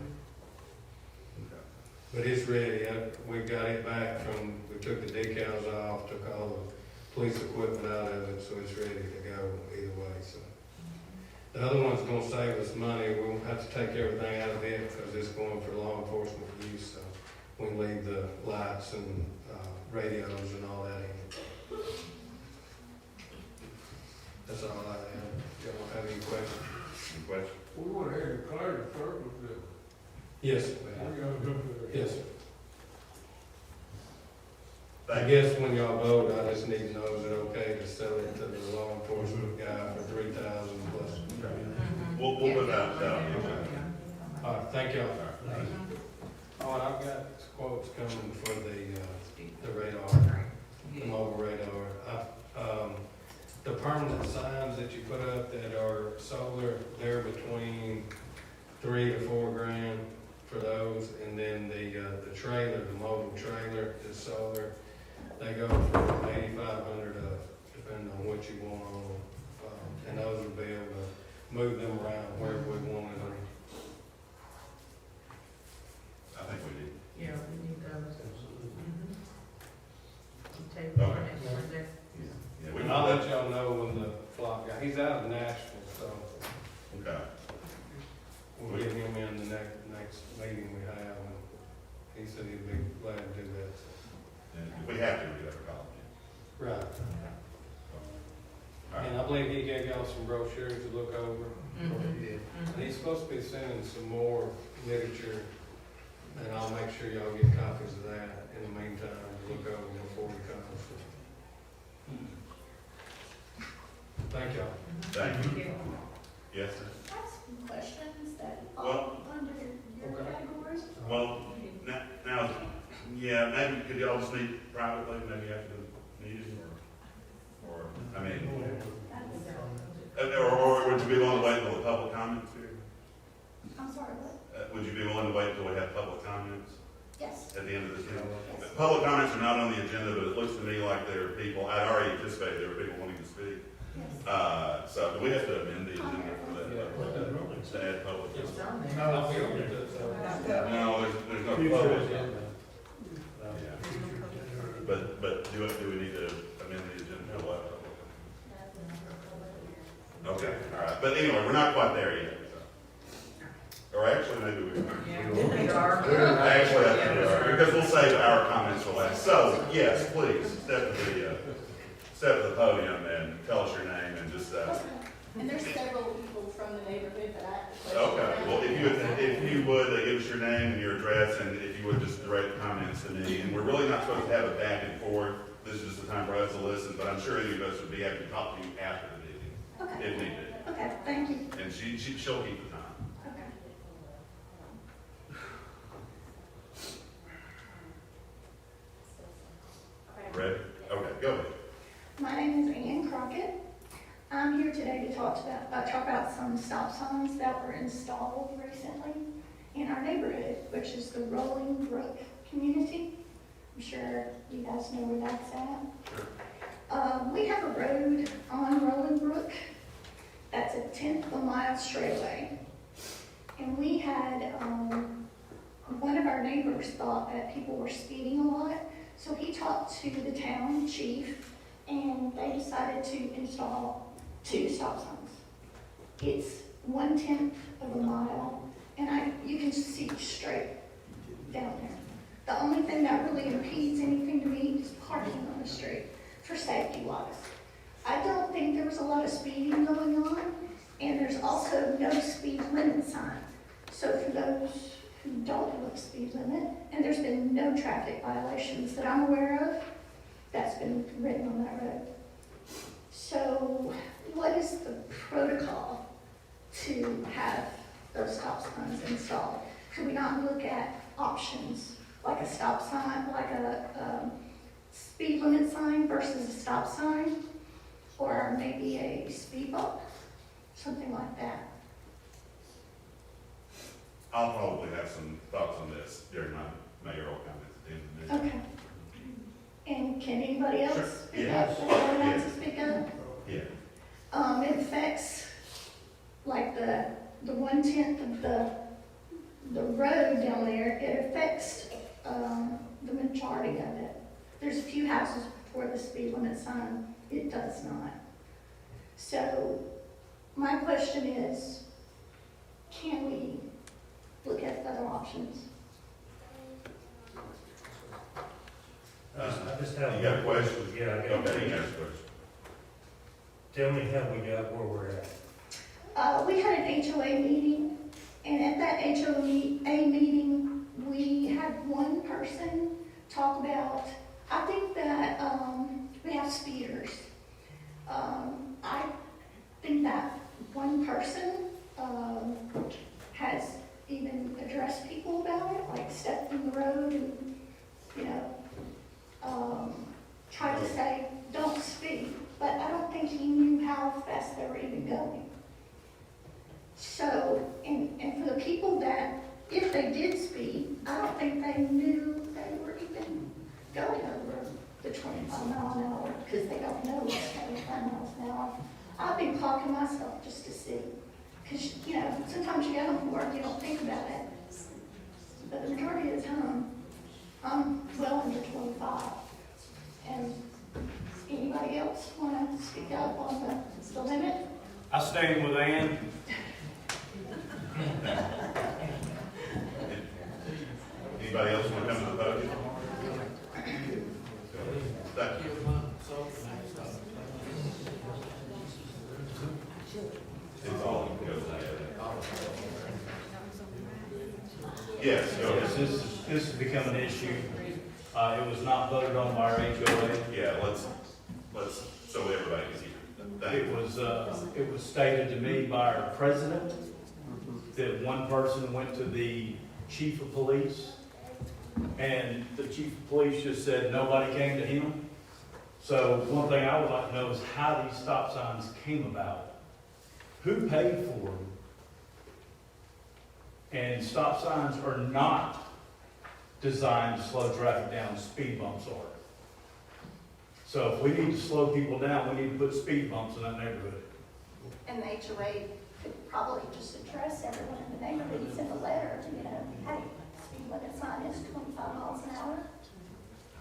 S8: But it's ready. We got it back from, we took the decals off, took all the police equipment out of it, so it's ready to go either way, so. The other one's gonna save us money. We won't have to take everything out of it because it's going for law enforcement use, so we can leave the lights and, radios and all that in. That's all I have. Y'all don't have any questions?
S1: Any questions?
S8: Oh, We wanna have declared the surplus. Yes. Yes, sir. I
S1: Thank you.
S8: guess when y'all vote, I just need to know, is it okay to sell it to the law enforcement guy for 3,000 plus?
S1: We'll put that down.
S8: All right, thank y'all.
S1: All right.
S8: Oh, and I've got quotes coming for the radar, the mobile radar. The permanent signs that you put up that are solar, they're between $3 to $4,000 for those, and then the trailer, the mobile trailer is solar. They go from 8,500 depending on what you want on them. And those will be able to move them around wherever we wanted them.
S1: I think we did.
S3: Yeah, we need those. Take
S1: Okay.
S3: one next one there.
S1: Yeah, we
S8: And
S1: know
S8: I'll let
S1: that.
S8: y'all know when the flock guy, he's out of Nashville, so
S1: Okay.
S8: we'll get him in the next meeting we have. And he said he'd be glad to do that.
S1: And if we have to, we have a call.
S8: Right.
S1: All right.
S8: And I believe he gave y'all some brochures to look over. And he's supposed to be sending some more literature And I'll make sure y'all get copies of that in the meantime, to look over before we come. Thank y'all.
S1: Thank you. Yes, sir.
S12: I have some questions that
S1: Well-
S12: fall under your
S8: Okay.
S12: categories.
S1: Well, now, yeah, maybe could y'all just meet privately, maybe after the meeting, or, I mean, or would you be willing to wait until the public comments here?
S12: I'm sorry, what?
S1: Would you be willing to wait until we have public comments
S12: Yes.
S1: at the end of this meeting? Public comments are not on the agenda, but it looks to me like there are people, I'd already anticipated there were people wanting to speak.
S12: Yes.
S1: So do we have to amend the agenda for that? To add public?
S10: It's on there.
S8: No, we don't do that.
S1: No, there's no
S8: Future
S1: public.
S8: agenda.
S1: Yeah. But do we need to amend the agenda to allow public? Okay, all right, but anyway, we're not quite there yet, so. Or actually, maybe we are. Actually, I think we are, because we'll save our comments for last. So, yes, please, step to the podium and tell us your name and just,
S12: And there's several people from the neighborhood that I have a question
S1: okay,
S12: about.
S1: well, if you would, give us your name and your address, and if you would just direct comments to me, and we're really not supposed to have a back and forth, this is just a time for us to listen, but I'm sure any of us would be happy to talk to you after the meeting,
S12: Okay,
S1: if need be.
S12: okay, thank you.
S1: And she'll keep the time.
S12: Okay.
S1: Ready? Okay, go ahead.
S12: My name is Ann Crockett. I'm here today to talk about some stop signs that were installed recently in our neighborhood, which is the Rolling Brook community. I'm sure you guys know where that's at. We have a road on Rolling Brook that's a 1/10 of a mile straightaway. And we had, one of our neighbors thought that people were speeding a lot, so he talked to the town chief, and they decided to install 2 stop signs. It's 1/10 of a mile, and you can see straight down there. The only thing that really impedes anything to me is parking on the street for safety wise. I don't think there was a lot of speeding going on, and there's also no speed limit sign. So for those who don't have a speed limit, and there's been no traffic violations that I'm aware of that's been written on that road. So what is the protocol to have those stop signs installed? Could we not look at options, like a stop sign, like a speed limit sign versus a stop sign? Or maybe a speed bump, something like that?
S1: I'll probably have some thoughts on this during my mayoral comments at the end of the meeting.
S12: Okay. And can anybody else
S1: Sure.
S12: speak
S1: Yeah.
S12: up? Anyone else to speak up?
S1: Yeah.
S12: It affects, like, the 1/10 of the road down there, it affects, the majority of it. There's a few houses before the speed limit sign, it does not. So, my question is, can we look at other options?
S7: I just have.
S1: You got a question?
S7: Yeah, I got a
S1: Okay, you
S7: question.
S1: got a question.
S7: Tell me how we got where we're at.
S12: We had an HOA meeting, and at that HOA meeting, we had one person talk about, I think that, we have speeders. I think that one person, has even addressed people about it, like stepped in the road and, you know, tried to say, don't speed, but I don't think he knew how fast they were even going. So, and for the people that, if they did speed, I don't think they knew they were even going over the 25 mile an hour, because they don't know it's 25 miles an hour. I've been clocking myself just to see, because, you know, sometimes you get on work, you don't think about it. But the majority of the time, I'm well under 25. And anybody else want to speak up on the limit?
S9: I stand with Ann.
S1: Anybody else want to come to the podium? Thank you. It's all goes together. Yes, go
S13: Yes,
S1: ahead.
S13: this has become an issue. It was not voted on by our HOA.
S1: Yeah, let's, so everybody can hear. Thank you.
S13: It was stated to me by our president that one person went to the chief of police, and the chief of police just said nobody came to him. So one thing I would like to know is how these stop signs came about. Who paid for them? And stop signs are not designed to slow traffic down, speed bumps are. So if we need to slow people down, we need to put speed bumps in that neighborhood.
S12: And the HOA could probably just address everyone in the neighborhood, send a letter, you know, hey, speed limit sign is 25 miles an hour.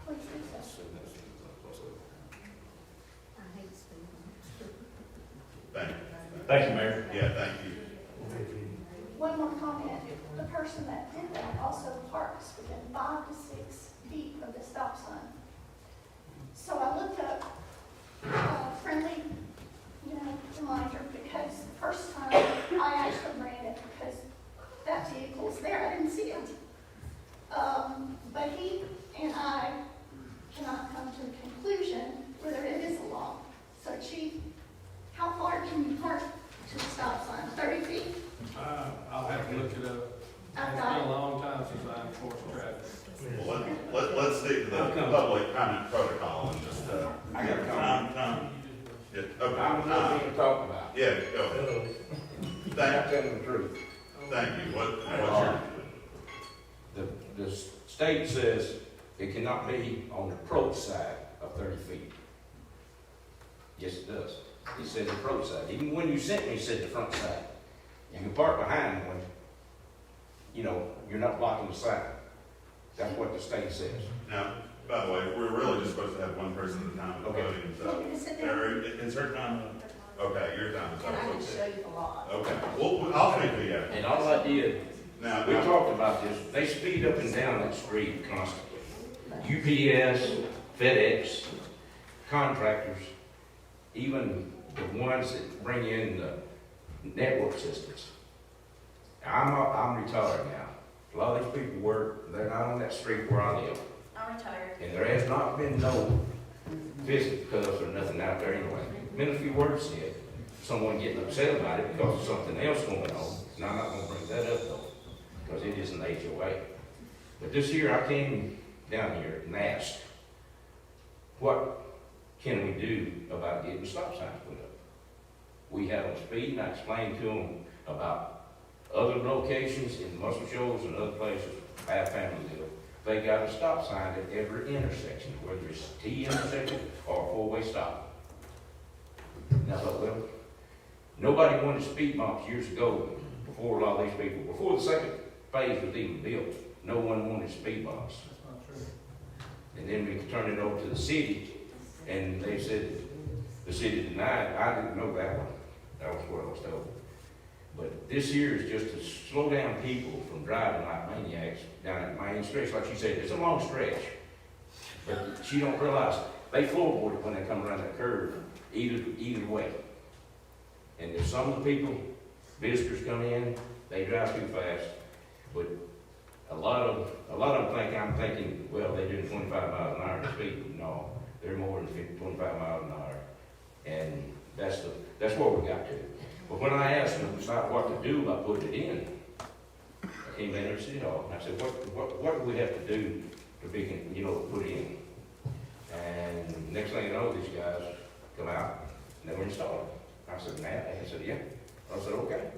S12: Please do so.
S1: Thank you.
S13: Thank you, Mayor.
S1: Yeah, thank you.
S12: One more comment. The person that did that also parks within 5 to 6 feet of the stop sign. So I looked up friendly, you know, reminder, because the first time I actually ran it because that vehicle's there. I didn't see it. But he and I cannot come to a conclusion whether it is a law. So Chief, how far can you park to the stop sign? 30 feet?
S8: I'll have to look it up.
S12: I've
S8: It's
S12: got
S8: been
S12: it.
S8: a long time since I enforced traffic.
S1: Well, let's stick to the public comment protocol and just,
S14: I got a comment.
S1: Tom. Yeah,
S14: I'm
S1: okay.
S14: not being talked about.
S1: Yeah, go ahead.
S14: I'm
S1: Thank,
S14: telling the truth.
S1: thank you. What's your?
S14: The state says it cannot be on the approach side of 30 feet. Yes, it does. It says the approach side. Even when you sent me, it said the front side. You can park behind one, you know, you're not blocking the side. That's what the state says.
S1: Now, by the way, we're really just supposed to have one person at a time at the
S14: Okay.
S1: podium, so.
S12: Want me to sit down?
S1: Is her time? Okay, your time is
S12: And I
S1: up.
S12: can show you the law.
S1: Okay, well, I'll speak to you.
S14: And all I did,
S1: Now,
S14: we talked about this, they speed up and down that street constantly. UPS, FedEx, contractors, even the ones that bring in the network systems. I'm retired now. A lot of these people work, they're not on that street where I live.
S4: I'm retired.
S14: And there has not been no fisticuffs or nothing out there anyway. Been a few words said, someone getting upset about it because of something else going on. And I'm not gonna bring that up though, because it is an HOA. But this year I came down here and asked, what can we do about getting stop signs put up? We had them speed, and I explained to them about other locations in Muscle Shoals and other places, I have family live. They got a stop sign at every intersection, whether it's a T intersection or a four-way stop. And I thought, well, nobody wanted speed bumps years ago before a lot of these people, before the second phase was even built, no one wanted speed bumps. And then we turned it over to the city, and they said, the city denied. I didn't know that one. That was what I was told. But this year is just to slow down people from driving like maniacs down that main stretch. Like she said, it's a long stretch. But she don't realize they floorboard it when they come around that curve, either way. And if some of the people, visitors come in, they drive too fast. But a lot of them I'm thinking, well, they're doing 25 miles an hour to speed. No, they're more than 25 miles an hour. And that's where we got to. But when I asked them about what to do about putting it in, I came in to City Hall, and I said, what do we have to do to be, put in? And next thing you know, these guys come out, and they were installed. I said, Matt? And he said, yeah. I said, okay.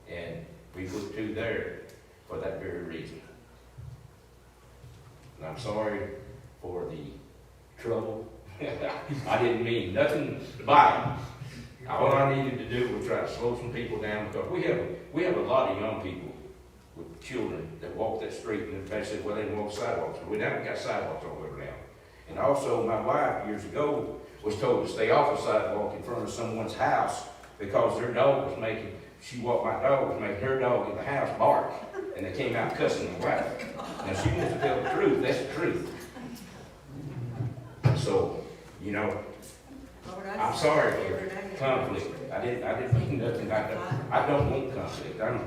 S14: And we put 2 there for that very reason. And I'm sorry for the trouble. I didn't mean nothing by it. All I needed to do was try to slow some people down, because we have a lot of young people with children that walk that street, and they say, well, they don't walk sidewalks. But we haven't got sidewalks all over now. And also, my wife years ago was told to stay off the sidewalk in front of someone's house because their dog was making, my dog was making her dog in the house bark, and they came out cussing my wife. Now, she wants to tell the truth. That's the truth. So, I'm sorry for conflict. I didn't mean nothing. I don't want conflict. I'm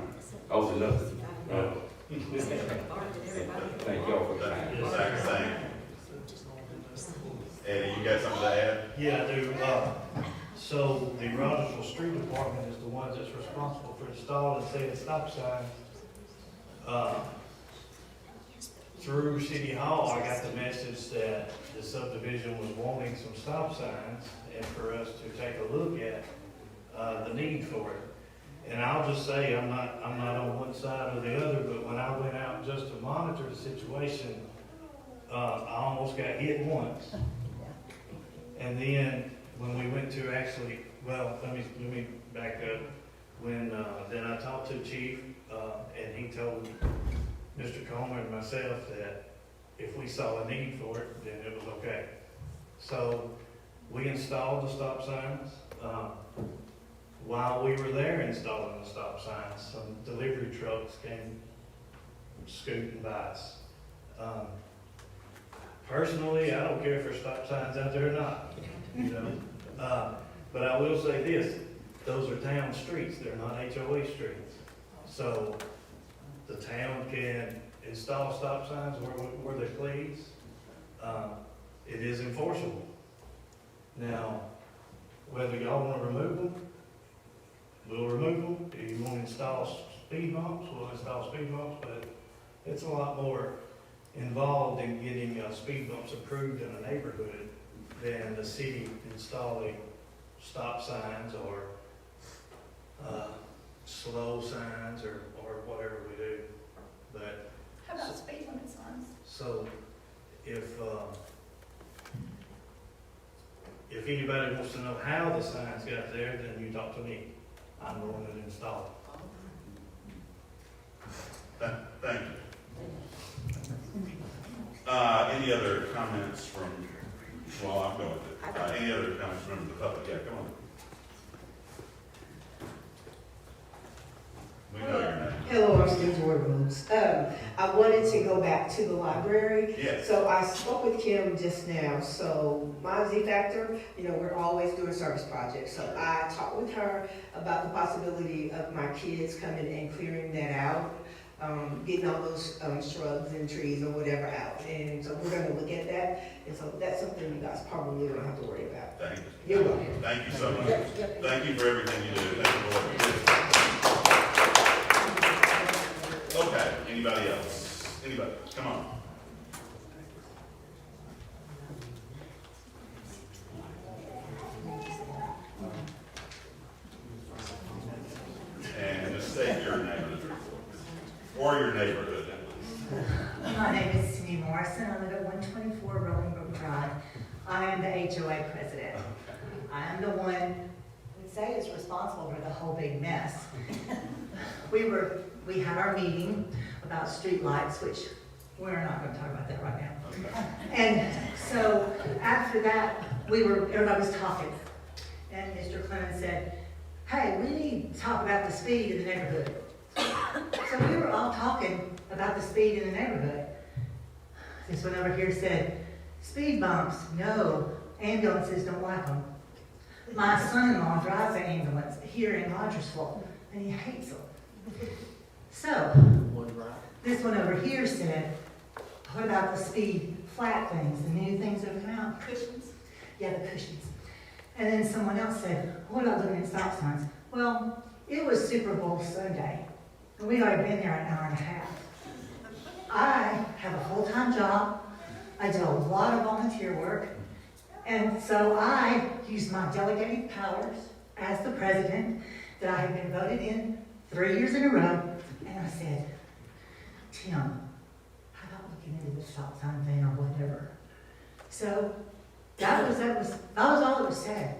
S14: old enough to Thank y'all for that.
S1: Same. Eddie, you got something to add?
S9: Yeah, I do. So the Rogersville Street Department is the ones that's responsible for installing, say, the stop signs. Through City Hall, I got the message that the subdivision was wanting some stop signs and for us to take a look at, the need for it. And I'll just say, I'm not on one side or the other, but when I went out just to monitor the situation, I almost got hit once. And then when we went to actually, well, let me back up. When, then I talked to the chief, and he told Mr. Coleman and myself that if we saw a need for it, then it was okay. So we installed the stop signs. While we were there installing the stop signs, some delivery trucks came scooting by us. Personally, I don't care if there's stop signs out there or not, you know. But I will say this, those are town streets, they're not HOA streets. So the town can install stop signs where they please. It is enforceable. Now, whether y'all want to remove them, we'll remove them. If you want to install speed bumps, we'll install speed bumps, but it's a lot more involved in getting speed bumps approved in a neighborhood than the city installing stop signs or slow signs or whatever we do. But
S12: How about speed limit signs?
S9: so if anybody wants to know how the signs got there, then you talk to me. I'm the one that installed it.
S1: Thank you. Any other comments from, well, I'm going with it. Any other comments from the public? Yeah, come on. We know your name.
S15: Hello, I'm Steve Rhodes. I wanted to go back to the library.
S1: Yes.
S15: So I spoke with Kim just now. So my Z-Factor, you know, we're always doing service projects. So I talked with her about the possibility of my kids coming and clearing that out, getting all those shrubs and trees or whatever out. And so we're going to look at that. And so that's something you guys probably don't have to worry about.
S1: Thank you.
S15: You're welcome.
S1: Thank you so much. Thank you for everything you do. Thank you for what you do. Okay, anybody else? Anybody? Come on. And just state your name or your neighborhood.
S16: My name is Cindy Morrison. I live at 124 Rolling Brook Drive. I am the HOA president. I am the one I would say is responsible for the whole big mess. We had our meeting about streetlights, which we're not going to talk about that right now. And so after that, everybody was talking. And Mr. Clemens said, hey, we need to talk about the speed in the neighborhood. So we were all talking about the speed in the neighborhood. This one over here said, speed bumps, no, ambulances don't like them. My son-in-law drives an ambulance here in Rogersville, and he hates them. So, this one over here said, what about the speed flat things, the new things that have come out?
S12: Cushions?
S16: Yeah, the cushions. And then someone else said, what about looking at stop signs? Well, it was Super Bowl Sunday, and we already been there an hour and a half. I have a full-time job. I do a lot of volunteer work. And so I used my delegated powers as the president that I had been voted in 3 years in a row. And I said, Tim, how about looking into the stop sign thing or whatever? So that was all that was said.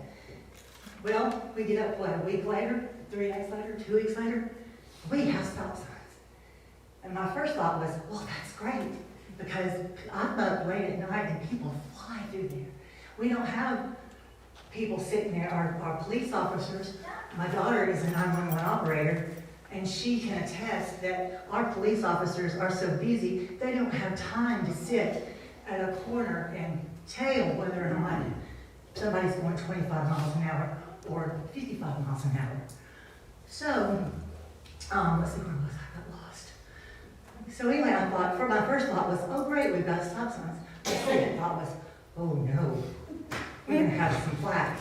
S16: Well, we get up, what, a week later, 3 days later, 2 weeks later, we have stop signs. And my first thought was, well, that's great, because I'm up late at night and people fly through there. We don't have people sitting there, our police officers. My daughter is a 911 operator, and she can attest that our police officers are so busy, they don't have time to sit at a corner and tell whether or not somebody's going 25 miles an hour or 55 miles an hour. So, let's see, where was I? I got lost. So anyway, I thought, for my first thought was, oh great, we've got stop signs. My second thought was, oh no, we're gonna have some flags.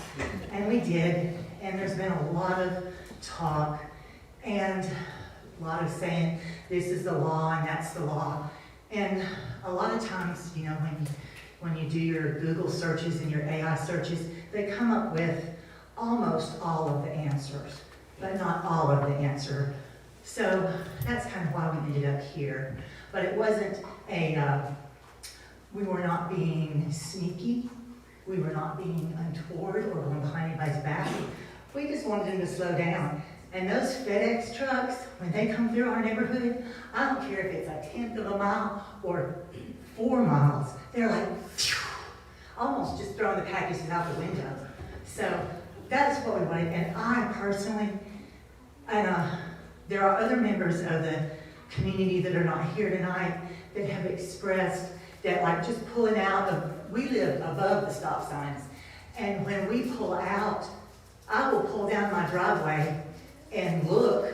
S16: And we did, and there's been a lot of talk and a lot of saying, this is the law and that's the law. And a lot of times, you know, when you do your Google searches and your AI searches, they come up with almost all of the answers, but not all of the answer. So that's kind of why we ended up here. But it wasn't we were not being sneaky. We were not being untoward or going behind anybody's back. We just wanted them to slow down. And those FedEx trucks, when they come through our neighborhood, I don't care if it's a 1/10 of a mile or 4 miles, they're like, phew, almost just throwing the packages out the window. So that's what we wanted. And I personally, and there are other members of the community that are not here tonight that have expressed that, like, just pulling out of, we live above the stop signs. And when we pull out, I will pull down my driveway and look.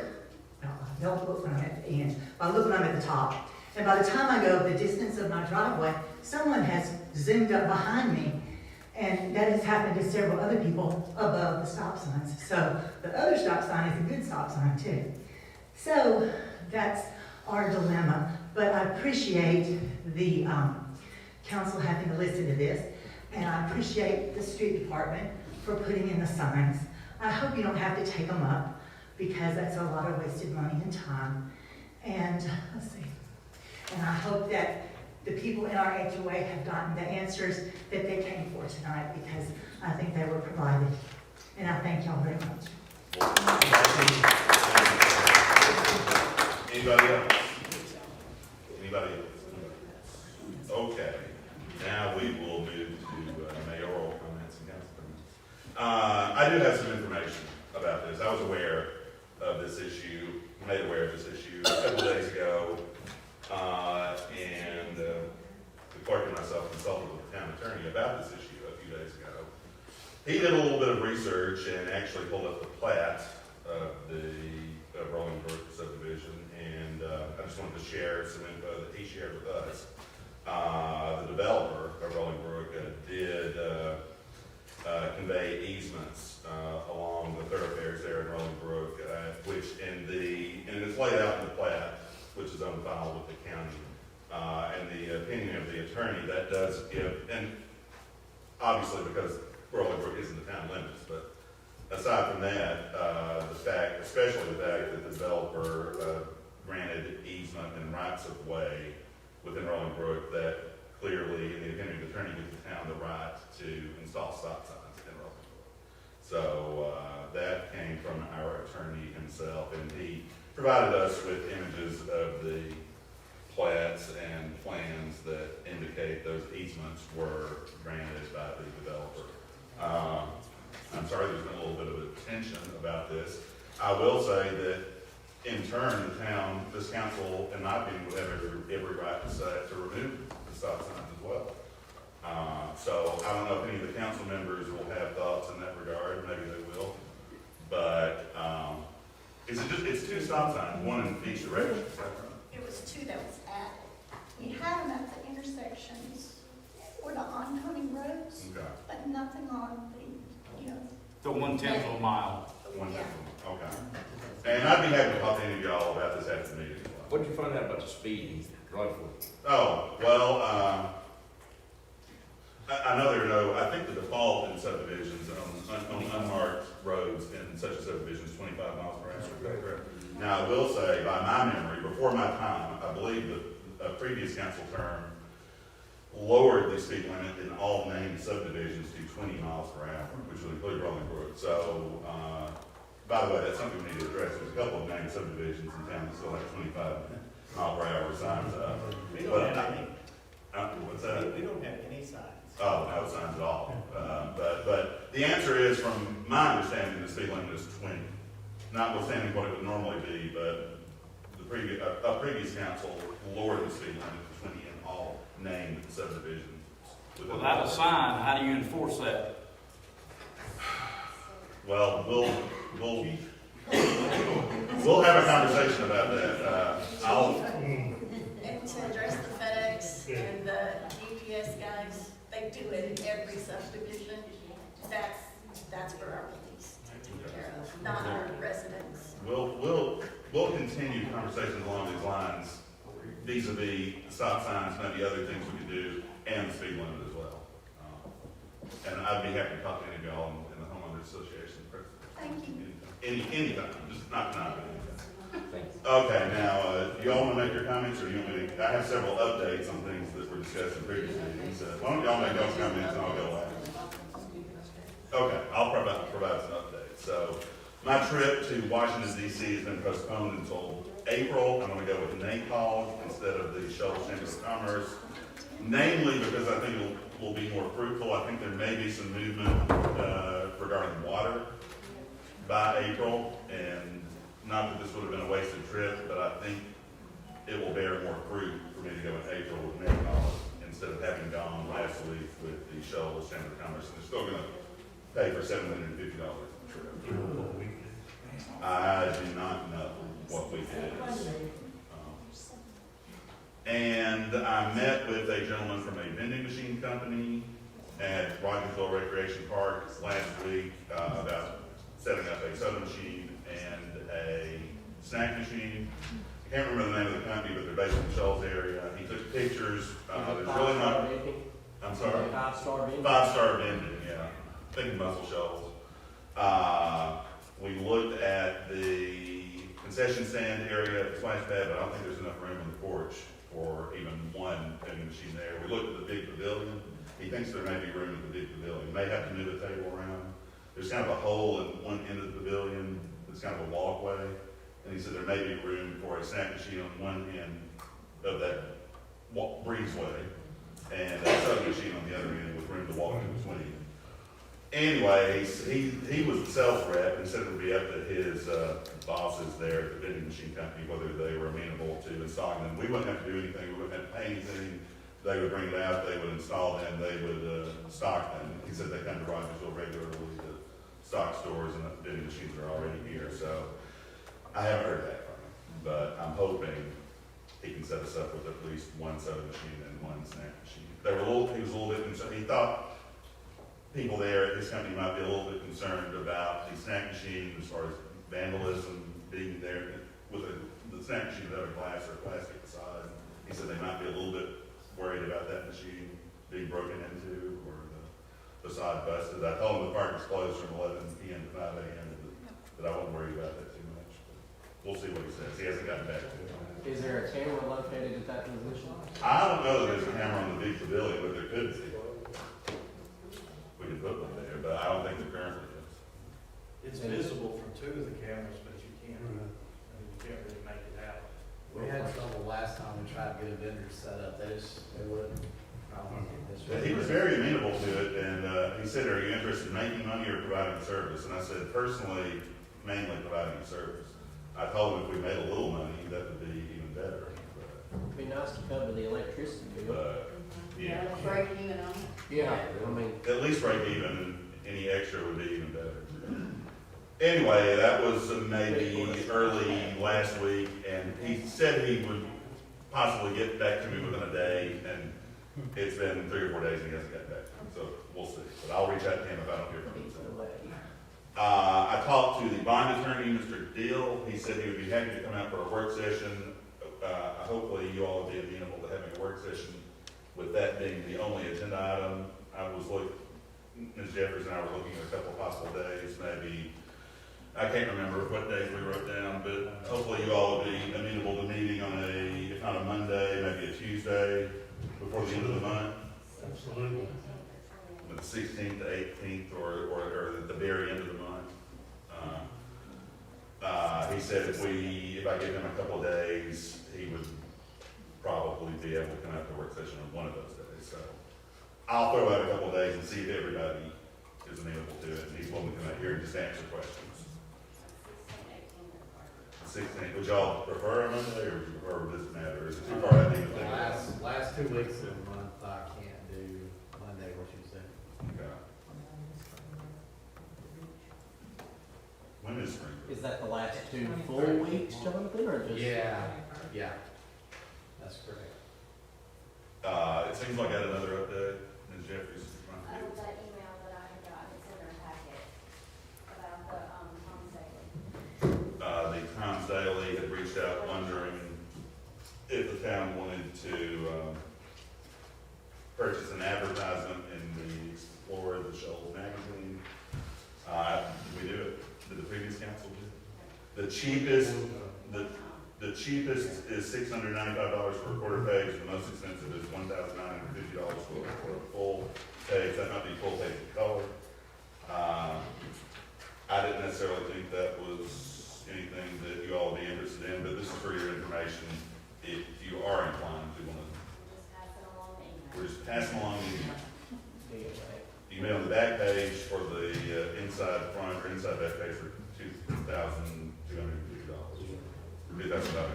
S16: No, don't look when I'm at the end, but I look when I'm at the top. And by the time I go the distance of my driveway, someone has zoomed up behind me. And that has happened to several other people above the stop signs. So the other stop sign is a good stop sign too. So that's our dilemma. But I appreciate the council having to listen to this. And I appreciate the street department for putting in the signs. I hope you don't have to take them up because that's a lot of wasted money and time. And let's see. And I hope that the people in our HOA have gotten the answers that they came for tonight because I think they were provided. And I thank y'all very much.
S1: Anybody else? Anybody else? Okay, now we will move to mayoral comments and council comments. I do have some information about this. I was aware of this issue, made aware of this issue a couple days ago, and the clerk and myself consulted with the town attorney about this issue a few days ago. He did a little bit of research and actually pulled up the plat of the Rolling Brook subdivision, and I just wanted to share some info that he shared with us. The developer of Rolling Brook did convey easements along the thoroughfares there in Rolling Brook, which and it's laid out in the plat, which is on file with the county. And the opinion of the attorney, that does give, and obviously because Rolling Brook isn't the town limits, but aside from that, the fact, especially the fact that the developer granted easement and rights of way within Rolling Brook, that clearly, in the opinion of the attorney, gives the town the right to install stop signs in Rolling Brook. So that came from our attorney himself, and he provided us with images of the plats and plans that indicate those easements were granted by the developer. I'm sorry there's been a little bit of a tension about this. I will say that in turn, the town, this council, in my opinion, would have every right to remove the stop signs as well. So I don't know if any of the council members will have thoughts in that regard. Maybe they will. But it's 2 stop signs, one in each direction.
S12: It was 2 that was added. We had them at the intersections or the oncoming roads,
S1: Okay.
S12: but nothing on the, you know.
S13: So 1/10 of a mile.
S1: Okay. And I'd be happy to talk to any of y'all about this after the meeting.
S14: What did you find out about the speeding?
S1: Oh, well, I know there are no, I think the default in subdivisions on unmarked roads in such a subdivision is 25 miles per hour. Is that correct? Now, I will say, by my memory, before my time, I believe that a previous council term lowered the speed limit in all named subdivisions to 20 miles per hour, which would include Rolling Brook. So, by the way, that's something we need to address. There's a couple of named subdivisions in town that still have 25 mile per hour signs up.
S3: We don't have any.
S1: What's that?
S3: We don't have any signs.
S1: Oh, no signs at all. But the answer is, from my understanding, the speed limit is 20. Notwithstanding what it would normally be, but the previous council lowered the speed limit to 20 in all named subdivisions.
S3: Without a sign, how do you enforce that?
S1: Well, we'll have a conversation about that.
S12: they do it in every subdivision. That's for our police to take care of, not our residents.
S1: We'll continue conversations along these lines, vis-a-vis stop signs, maybe other things we can do, and the speed limit as well. And I'd be happy to talk to any of y'all in the homeowners association.
S12: Thank you.
S1: Anytime, just not tonight, but anytime. Okay, now, do y'all want to make your comments, or do you want me to, I have several updates on things that were discussed in previous meetings. Why don't y'all make those comments and I'll go last? Okay, I'll provide some updates. So, my trip to Washington DC has been postponed until April. I'm going to go with Nate Hall instead of the Shoals Chamber of Commerce. Namely because I think it will be more fruitful. I think there may be some movement regarding water by April, and not that this would have been a wasted trip, but I think it will bear more fruit for me to go in April with Nate Hall instead of having gone last week with the Shoals Chamber of Commerce. And they're still going to pay for $750 trip. I do not know what we did. And I met with a gentleman from a vending machine company at Rogersville Recreation Park last week about setting up a soda machine and a snack machine. I can't remember the name of the company, but they're based in the Shoals area. He took pictures. There's really not. I'm sorry.
S2: 5-star vending.
S1: 5-star vending, yeah. I think Muscle Shoals. We looked at the concession stand area at the splash pad, but I don't think there's enough room on the porch for even one vending machine there. We looked at the big pavilion. He thinks there may be room at the big pavilion. May have to move the table around. There's kind of a hole in one end of the pavilion. It's kind of a walkway. And he said there may be room for a snack machine on one end of that breezeway and a soda machine on the other end with room to walk in between. Anyways, he was the sales rep and said it would be up to his bosses there at the vending machine company whether they were amenable to installing them. We wouldn't have to do anything. We wouldn't have to pay anything. They would bring it out. They would install them. They would stock them. He said they come to Rogersville regularly to stock stores, and the vending machines are already here. So I haven't heard that from him, but I'm hoping he can set us up with at least one soda machine and one snack machine. He was a little bit concerned. He thought people there at his company might be a little bit concerned about the snack machine as far as vandalism being there with the snack machine without a glass or plastic side. He said they might be a little bit worried about that machine being broken into or the facade busted. I told him the park was closed from 11 p.m. to 5 a.m. But I wasn't worried about that too much. But we'll see what he says. He hasn't gotten back to it.
S2: Is there a camera located at that position?
S1: I don't know that there's a camera on the big pavilion, but there could be. We could put one there, but I don't think there currently is.
S9: It's visible from two of the cameras, but you can't really make it out.
S10: We had trouble last time we tried to get a vendor set up, they wouldn't.
S1: He was very amenable to it, and he said, "Are you interested in making money or providing a service?" And I said, "Personally, mainly providing a service." I told him if we made a little money, that would be even better.
S2: It'd be nice to cover the electricity bill.
S1: But yeah,
S11: Break even on.
S2: Yeah, I mean,
S1: at least break even, and any extra would be even better. Anyway, that was maybe early last week, and he said he would possibly get back to me within a day, and it's been 3 or 4 days and he hasn't gotten back to me, so we'll see. But I'll reach out to him if I don't hear from him. I talked to the bond attorney, Mr. Deal. He said he would be happy to come out for a work session. Hopefully you all will be amenable to having a work session with that being the only agenda item. Ms. Jeffers and I were looking at a couple of possible days, maybe. I can't remember what days we wrote down, but hopefully you all will be amenable to meeting on if not a Monday, maybe a Tuesday before the end of the month.
S7: Absolutely.
S1: The 16th to 18th or at the very end of the month. He said if I give him a couple of days, he would probably be able to come out to the work session on one of those days. So I'll throw out a couple of days and see if everybody is amenable to it. And he's willing to come out here and just answer questions. 16th. Would y'all prefer a Monday or does it matter? Is it too far out to even think about it?
S10: Last 2 weeks of the month, I can't do Monday or Tuesday.
S1: Okay. When is spring?
S2: is that the last 2 full weeks, Jonathan, or just?
S10: Yeah, that's correct.
S1: It seems like I had another update. Ms. Jeffries cheapest, the cheapest is $695 for a quarter page, the most expensive is $1,950 for a full page, that might be full page of color. I didn't necessarily think that was anything that you all would be interested in, but this is for your information, if you are inclined to want to. We're just passing along the email the back page for the inside front or inside back page for $2,250. That's about it.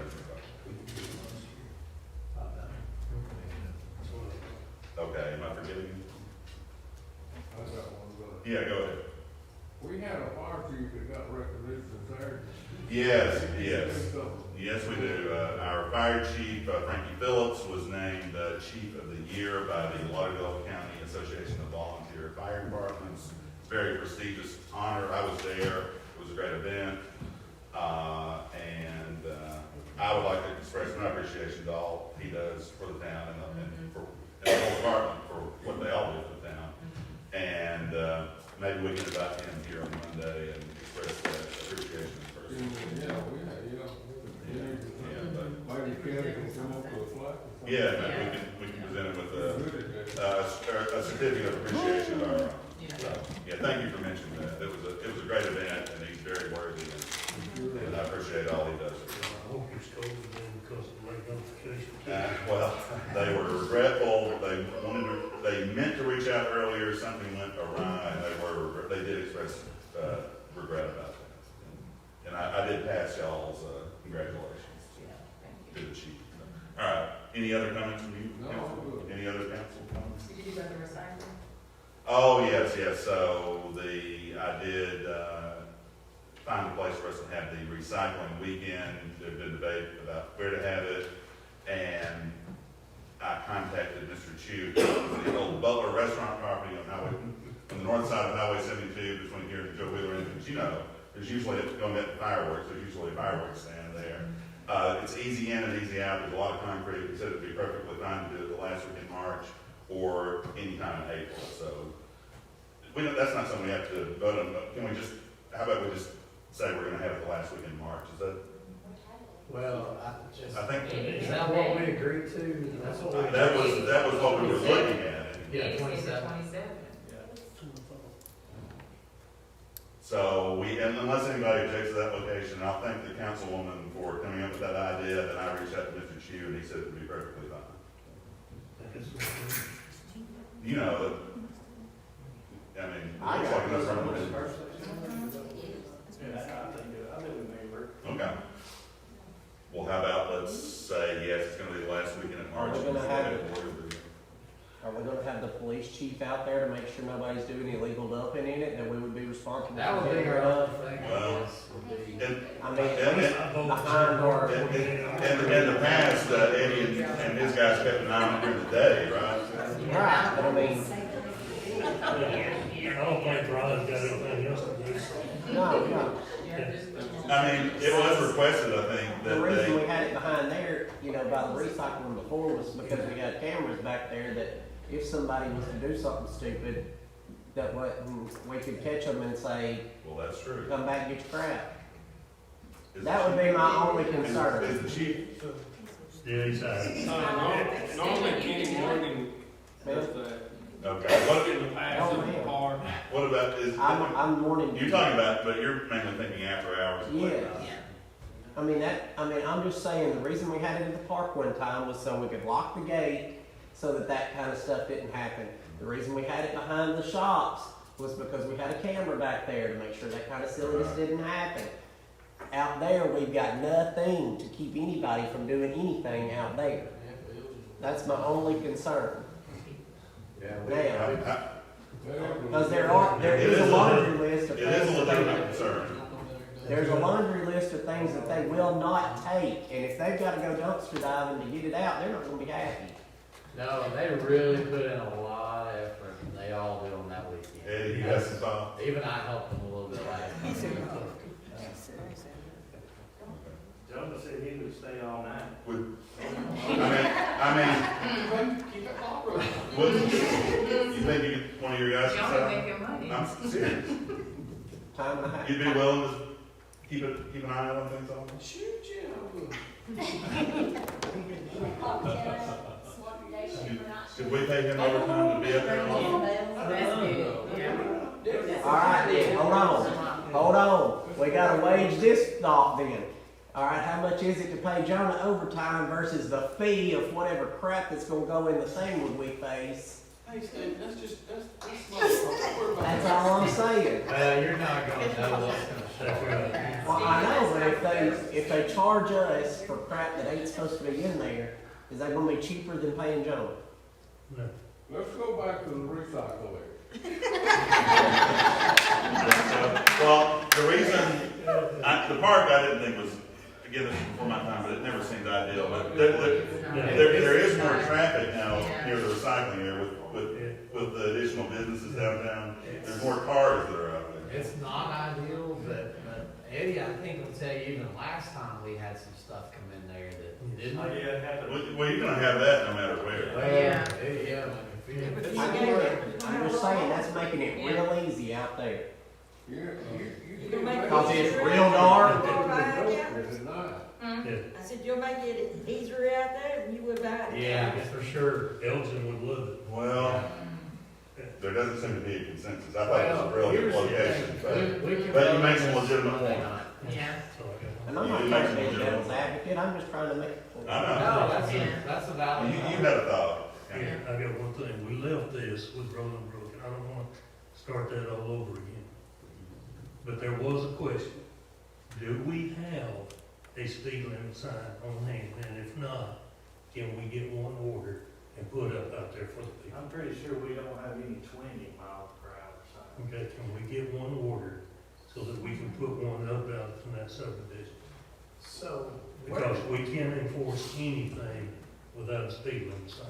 S1: Okay, am I forgetting you?
S8: I got one, but
S1: Yeah, go ahead.
S8: we had a fire chief that got recognition there.
S1: Yes, yes, we do. Our fire chief, Frankie Phillips, was named Chief of the Year by the Lauderdale County Association of Volunteer Fire Departments. It's a very prestigious honor. I was there. It was a great event. And I would like to express my appreciation to all he does for the town and for the whole department for what they all do for the town. And maybe we can invite him here on Monday and express that appreciation in person.
S8: Maybe Kelly can come up with a flag.
S1: Yeah, we can present him with a certificate of appreciation of our own. So, yeah, thank you for mentioning that. It was a great event, and he's very worthy, and I appreciate all he does.
S7: I hope it's cold again because of the late notification.
S1: Well, they were regretful. They meant to reach out earlier. Something went awry, and they did express regret about that. And I did pass y'all's congratulations to the chief. All right. Any other comments from you?
S8: No.
S1: Any other council comments?
S11: Did you do about the recycling?
S1: Oh, yes. So I did find a place for us to have the recycling weekend. There's been debate about where to have it, and I contacted Mr. Chu, the old Butler Restaurant property on the north side of Highway 72 between here and Joe Wheeler Entrance. You know, there's usually, going back to fireworks, there's usually a fireworks stand there. It's easy in and easy out. There's a lot of concrete. He said it'd be perfectly fine to do it the last week in March or any time in April. So that's not something we have to vote on. But can we just, how about we just say we're going to have it the last week in March? Is that?
S10: Well,
S1: I think
S10: is that what we agreed to? That's what we
S1: that was what we were looking at.
S10: Yeah, 27.
S1: So unless anybody objects to that location, I'll thank the councilwoman for coming up with that idea. Then I reached out to Mr. Chu, and he said it would be perfectly fine. You know, I mean, it looks like enough room. Okay. Well, how about let's say yes, it's going to be the last weekend in March.
S2: Are we gonna have the police chief out there to make sure nobody's doing illegal dumping in it, that we would be responsible?
S10: That would be our other thing.
S1: Well,
S2: I mean, at least behind our.
S1: in the past, Eddie and his guys kept an eye on it during the day, right?
S2: Right, but I mean.
S7: I don't think Ron got anything else to do.
S2: No.
S1: I mean, it was requested, I think, that
S2: The reason we had it behind there, by the recycling before was because we had cameras back there that if somebody was to do something stupid, that we could catch them and say,
S1: well, that's true.
S2: Come back and get your crap. That would be my only concern.
S1: Is the chief?
S7: Yeah, he's out.
S8: Normally Kenny Morgan does that.
S1: Okay. What
S8: In the past, in the park.
S1: What about
S2: I'm warning
S1: you're talking about, but you're mainly thinking after hours.
S2: Yeah. I'm just saying, the reason we had it in the park one time was so we could lock the gate so that kind of stuff didn't happen. The reason we had it behind the shops was because we had a camera back there to make sure that kind of silliness didn't happen. Out there, we've got nothing to keep anybody from doing anything out there. That's my only concern. Now, because there is a laundry list of
S1: It is
S2: things
S1: a
S2: that
S1: legitimate concern.
S2: there's a laundry list of things that they will not take, and if they've got to go dumpster diving to get it out, they're not going to be happy.
S10: No, they really put in a lot of effort, and they all do on that weekend.
S1: Eddie, you got some thoughts?
S10: Even I helped them a little bit last week.
S6: Jonah said he would stay all night.
S1: I mean, what, you think one of your guys could
S11: Jonah making money.
S1: I'm serious.
S2: Time and a half.
S1: You'd be willing to keep an eye out on things on?
S8: Shoot, yeah, I would.
S1: Could we pay him overtime to be up there long?
S3: All right, then, hold on. We gotta wage this thought then. All right, how much is it to pay Jonah overtime versus the fee of whatever crap that's gonna go in the thing when we face?
S8: Hey, Steve, that's not.
S3: That's all I'm saying.
S10: Well, you're not gonna know what's gonna show
S7: That's
S10: up.
S7: right.
S3: Well, I know, but if they charge us for crap that ain't supposed to be in there, is that gonna be cheaper than paying Jonah?
S7: No.
S8: Let's go back to the recycle area.
S1: Well, the reason, the park I didn't think was, again, this is before my time, but it never seemed ideal. But there is more traffic now near the recycling area with the additional businesses downtown. There's more cars that are out there.
S10: It's not ideal, but Eddie, I think will tell you even last time we had some stuff come in there that didn't.
S13: Oh, yeah, it happened.
S1: Well, you're gonna have that no matter where.
S3: I'm just saying, that's making it real easy out there.
S8: You
S3: Cause it's real dark.
S8: Is it not?
S7: Yeah.
S16: I said, you'll make it easier out there than you would back.
S10: Yeah, for sure.
S7: Elgin would love it.
S1: Well, there doesn't seem to be a consensus. I thought it was a really good location,
S10: We
S1: but you make some legitimate
S10: Monday
S1: points.
S10: night.
S11: Yeah.
S7: So, okay.
S3: And I'm not trying to be a devil's advocate, I'm just trying to make.
S1: I know.
S10: No, that's a valid.
S1: You had a thought.
S7: Yeah, I got one thing. We left this with Rolling Brook, and I don't want to start that all over again. But there was a question. Do we have a speed limit sign on hand? And if not, can we get one ordered and put up out there for the people?
S13: I'm pretty sure we don't have any 20 miles per hour signs.
S7: Okay, can we get one ordered so that we can put one up out in that subdivision?
S10: So,
S7: Because we can't enforce anything without a speed limit sign.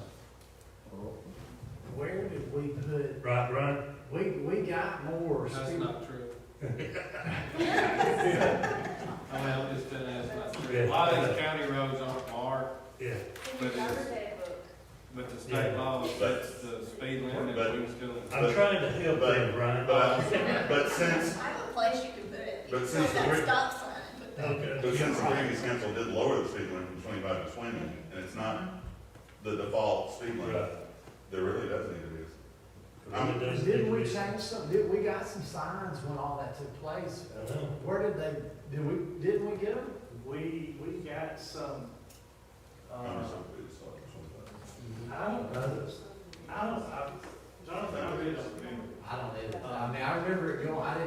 S10: where did we put,
S7: Right, Brian?
S10: we got more
S8: That's
S10: speed.
S8: not true. I mean, I'm just telling you, that's not true. A lot of these county roads aren't marked,
S7: Yeah.
S8: but the state law sets the speed limit,
S1: But-
S8: we can still.
S7: I'm trying to help them, Brian.
S1: But since,
S12: I have a place you can put it.
S1: But since the re-
S12: Stop sign, put that.
S7: Okay.
S1: but since the previous council did lower the speed limit from 25 to 20, and it's not the default speed limit,
S7: Right.
S1: there really does need to be.
S7: It does need
S10: Didn't
S7: to
S10: we
S7: be-
S10: change some, we got some signs when all that took place?
S7: I know.
S10: Where did they, didn't we get them?
S13: We got some,
S1: I'm
S13: uh,
S1: just hoping it's like 25.
S13: I don't know. Jonathan, I really don't remember.
S10: I don't either. I mean, I remember it going, I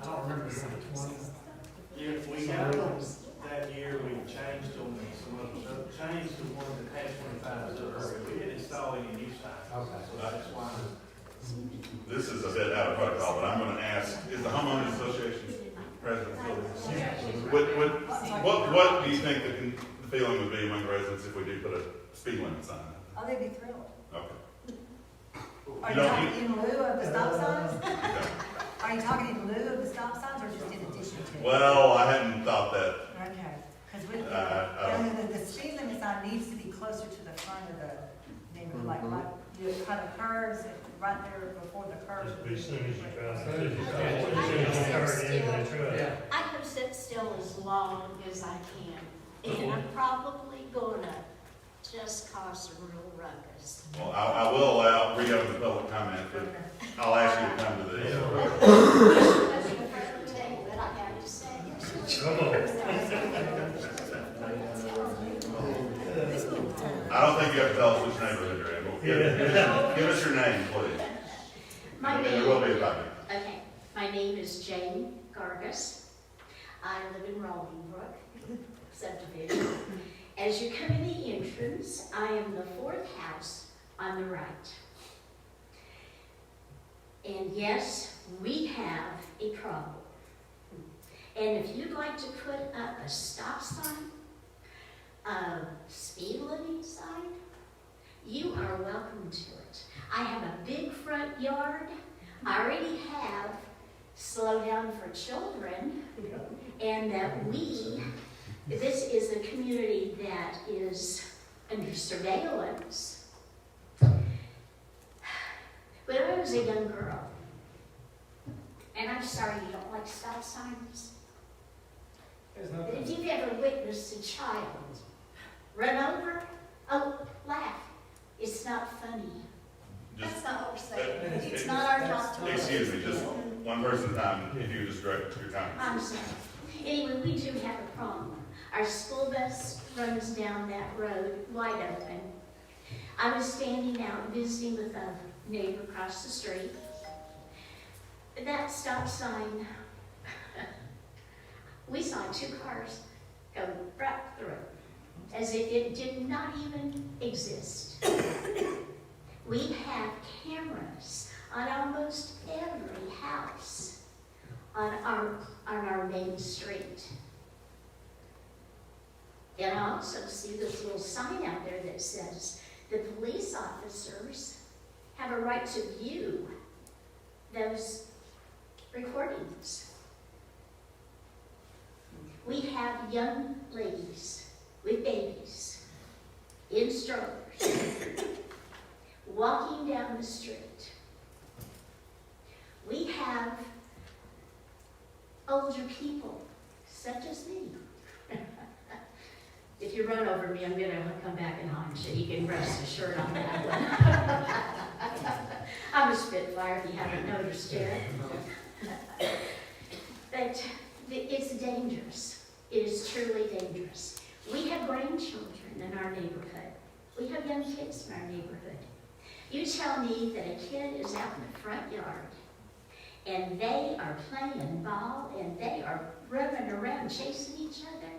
S10: don't remember it going 20.
S13: Yeah, we got them that year, we changed them, changed the one that had 25 to her. We didn't install any new signs.
S10: Okay.
S13: So that's why.
S1: This is a bit out of protocol, but I'm gonna ask, is the homeowners association president still? What do you think the feeling would be among the residents if we do put a speed limit sign?
S16: Oh, they'd be thrilled.
S1: Okay.
S16: Are
S1: You
S16: you
S1: don't-
S16: talking in lieu of the stop signs?
S1: Okay.
S16: Are you talking in lieu of the stop signs or just in addition to?
S1: Well, I hadn't thought that.
S16: Okay, because we,
S1: I don't-
S16: the speed limit sign needs to be closer to the front of the neighborhood, like, you kind of curves, right there before the curves.
S7: Just as soon as you drive,
S10: As soon as you
S7: as
S10: drive.
S7: soon as you turn in, that's right.
S10: Yeah.
S17: I can sit still as long as I can, and I'm probably gonna just cause a real ruckus.
S1: Well, I will reopen the public comment, but I'll ask you to come to this.
S17: That's the first thing that I have to say.
S7: Come on.
S1: I don't think you have to tell us which neighborhood you're in. Give us your name, please.
S17: My
S1: There will be a
S17: name,
S1: copy.
S17: okay, my name is Jane Gargus. I live in Rogersville subdivision. As you come in the entrance, I am the fourth house on the right. And yes, we have a problem. And if you'd like to put up a stop sign, a speed limit sign, you are welcome to it. I have a big front yard. I already have slow down for children, and that this is a community that is under surveillance. When I was a young girl, and I'm sorry you don't like stop signs, But if you've ever witnessed a child run over, oh, laugh. It's not funny.
S4: That's not what we're saying.
S1: It-
S4: It's not our job to.
S1: Excuse me, just one person at a time, if you just direct your
S17: I'm
S1: comments.
S17: sorry. Anyway, we do have a problem. Our school bus runs down that road wide open. I was standing out visiting with a neighbor across the street. That stop sign, we saw 2 cars go right through it, as if it did not even exist. We have cameras on almost every house on our main street. And I also see this little sign out there that says the police officers have a right to view those recordings. We have young ladies with babies in strollers walking down the street. We have older people, such as me. If you run over me, I'm gonna come back and haunt you. You can rest assured on that one. I'm a Spitfire, if you haven't noticed yet. But it's dangerous. It is truly dangerous. We have grandchildren in our neighborhood. We have young kids in our neighborhood. You tell me that a kid is out in the front yard and they are playing ball and they are running around chasing each other.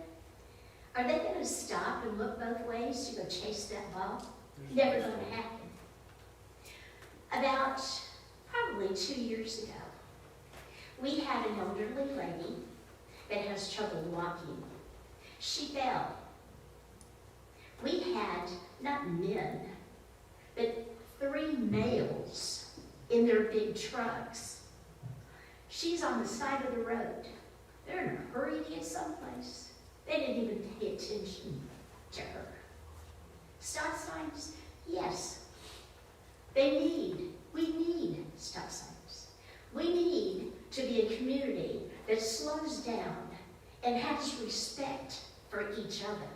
S17: Are they going to stop and look both ways to go chase that ball? Never going to happen. About probably 2 years ago, we had an elderly lady that has trouble walking. She fell. We had, not men, but 3 males in their big trucks. She's on the side of the road. They're in a hurry to get someplace. They didn't even pay attention to her. Stop signs? Yes. We need stop signs. We need to be a community that slows down and has respect for each other.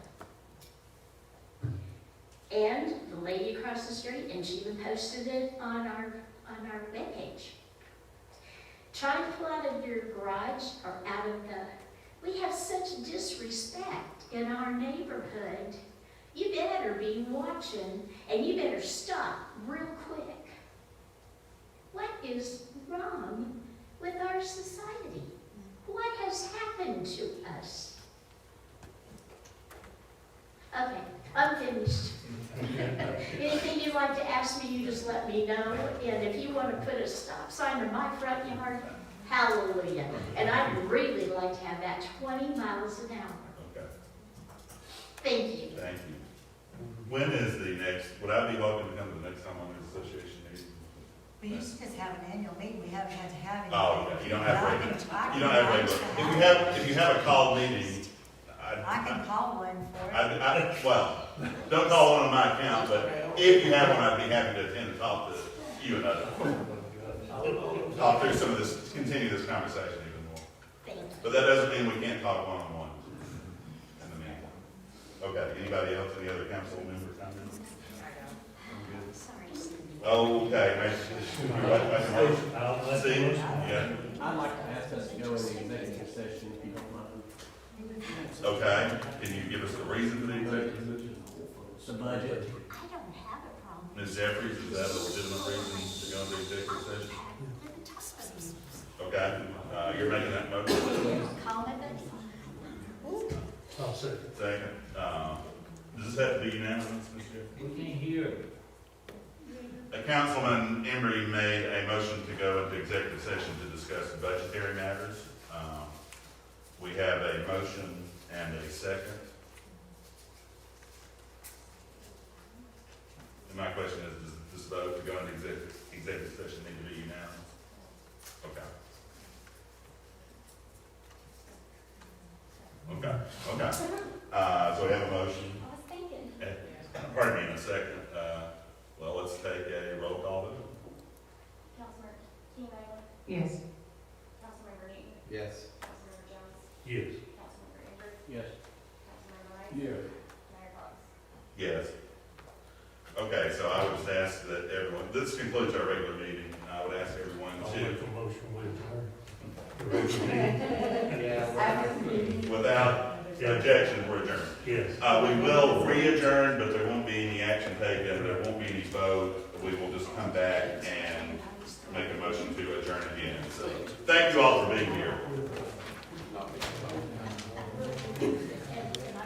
S17: And the lady across the street, and she even posted it on our webpage. Try to pull out of your garage or out of the. We have such disrespect in our neighborhood. You better be watching, and you better stop real quick. What is wrong with our society? What has happened to us? Okay, I'm finished. Anything you'd like to ask me, you just let me know. And if you want to put a stop sign in my front yard, hallelujah. And I'd really like to have that 20 miles an hour.
S1: Okay,
S17: Thank you.
S1: thank you. When is the next, would I be welcome to come to the next homeowners association meeting?
S16: We used to just have an annual meeting, we haven't had to have it.
S1: Oh, okay, you don't have regular, you don't have regular. If you have a called meeting,
S16: I can call one for it.
S1: well, don't call one on my account, but if you have one, I'd be happy to attend and talk to you and others. Talk through some of this, continue this conversation even more.
S17: Thank you.
S1: But that doesn't mean we can't talk one-on-one in the meeting. Okay, anybody else, any other council member comments?
S17: Sorry, Cindy.
S1: Okay, Steve, yeah,
S2: I'd like to ask us to go into executive session if you don't mind.
S1: okay, can you give us the reason for the executive session?
S2: The budget.
S17: I don't have a problem.
S1: Ms. Jeffries, is that a legitimate reason to go into executive session? Okay, you're making that motion?
S17: Comment.
S7: I'll second.
S1: Second, does this have to be unanimous, Ms. Jeffries?
S8: We can't hear it.
S1: Councilman Embry made a motion to go into executive session to discuss budgetary matters. We have a motion and a second. And my question is, does this vote to go into executive session need to be unanimous? Okay. Okay. So we have a motion.
S4: I was thinking.
S1: Pardon me, in a second. Well, let's take a roll call vote.
S4: Councilmember King Bailey,
S16: Yes.
S4: Councilmember Newton,
S10: Yes.
S4: Councilmember Jones,
S7: Yes.
S4: Councilmember
S1: Okay, so I would just ask that everyone, this concludes our regular meeting. I would ask everyone
S7: I'll
S1: to,
S7: make a motion with adjourn.
S1: without objection, we're adjourned.
S7: Yes.
S1: We will re-adjourn, but there won't be any action taken, there won't be any vote. We will just come back and make a motion to adjourn again. So, thank you all for being here.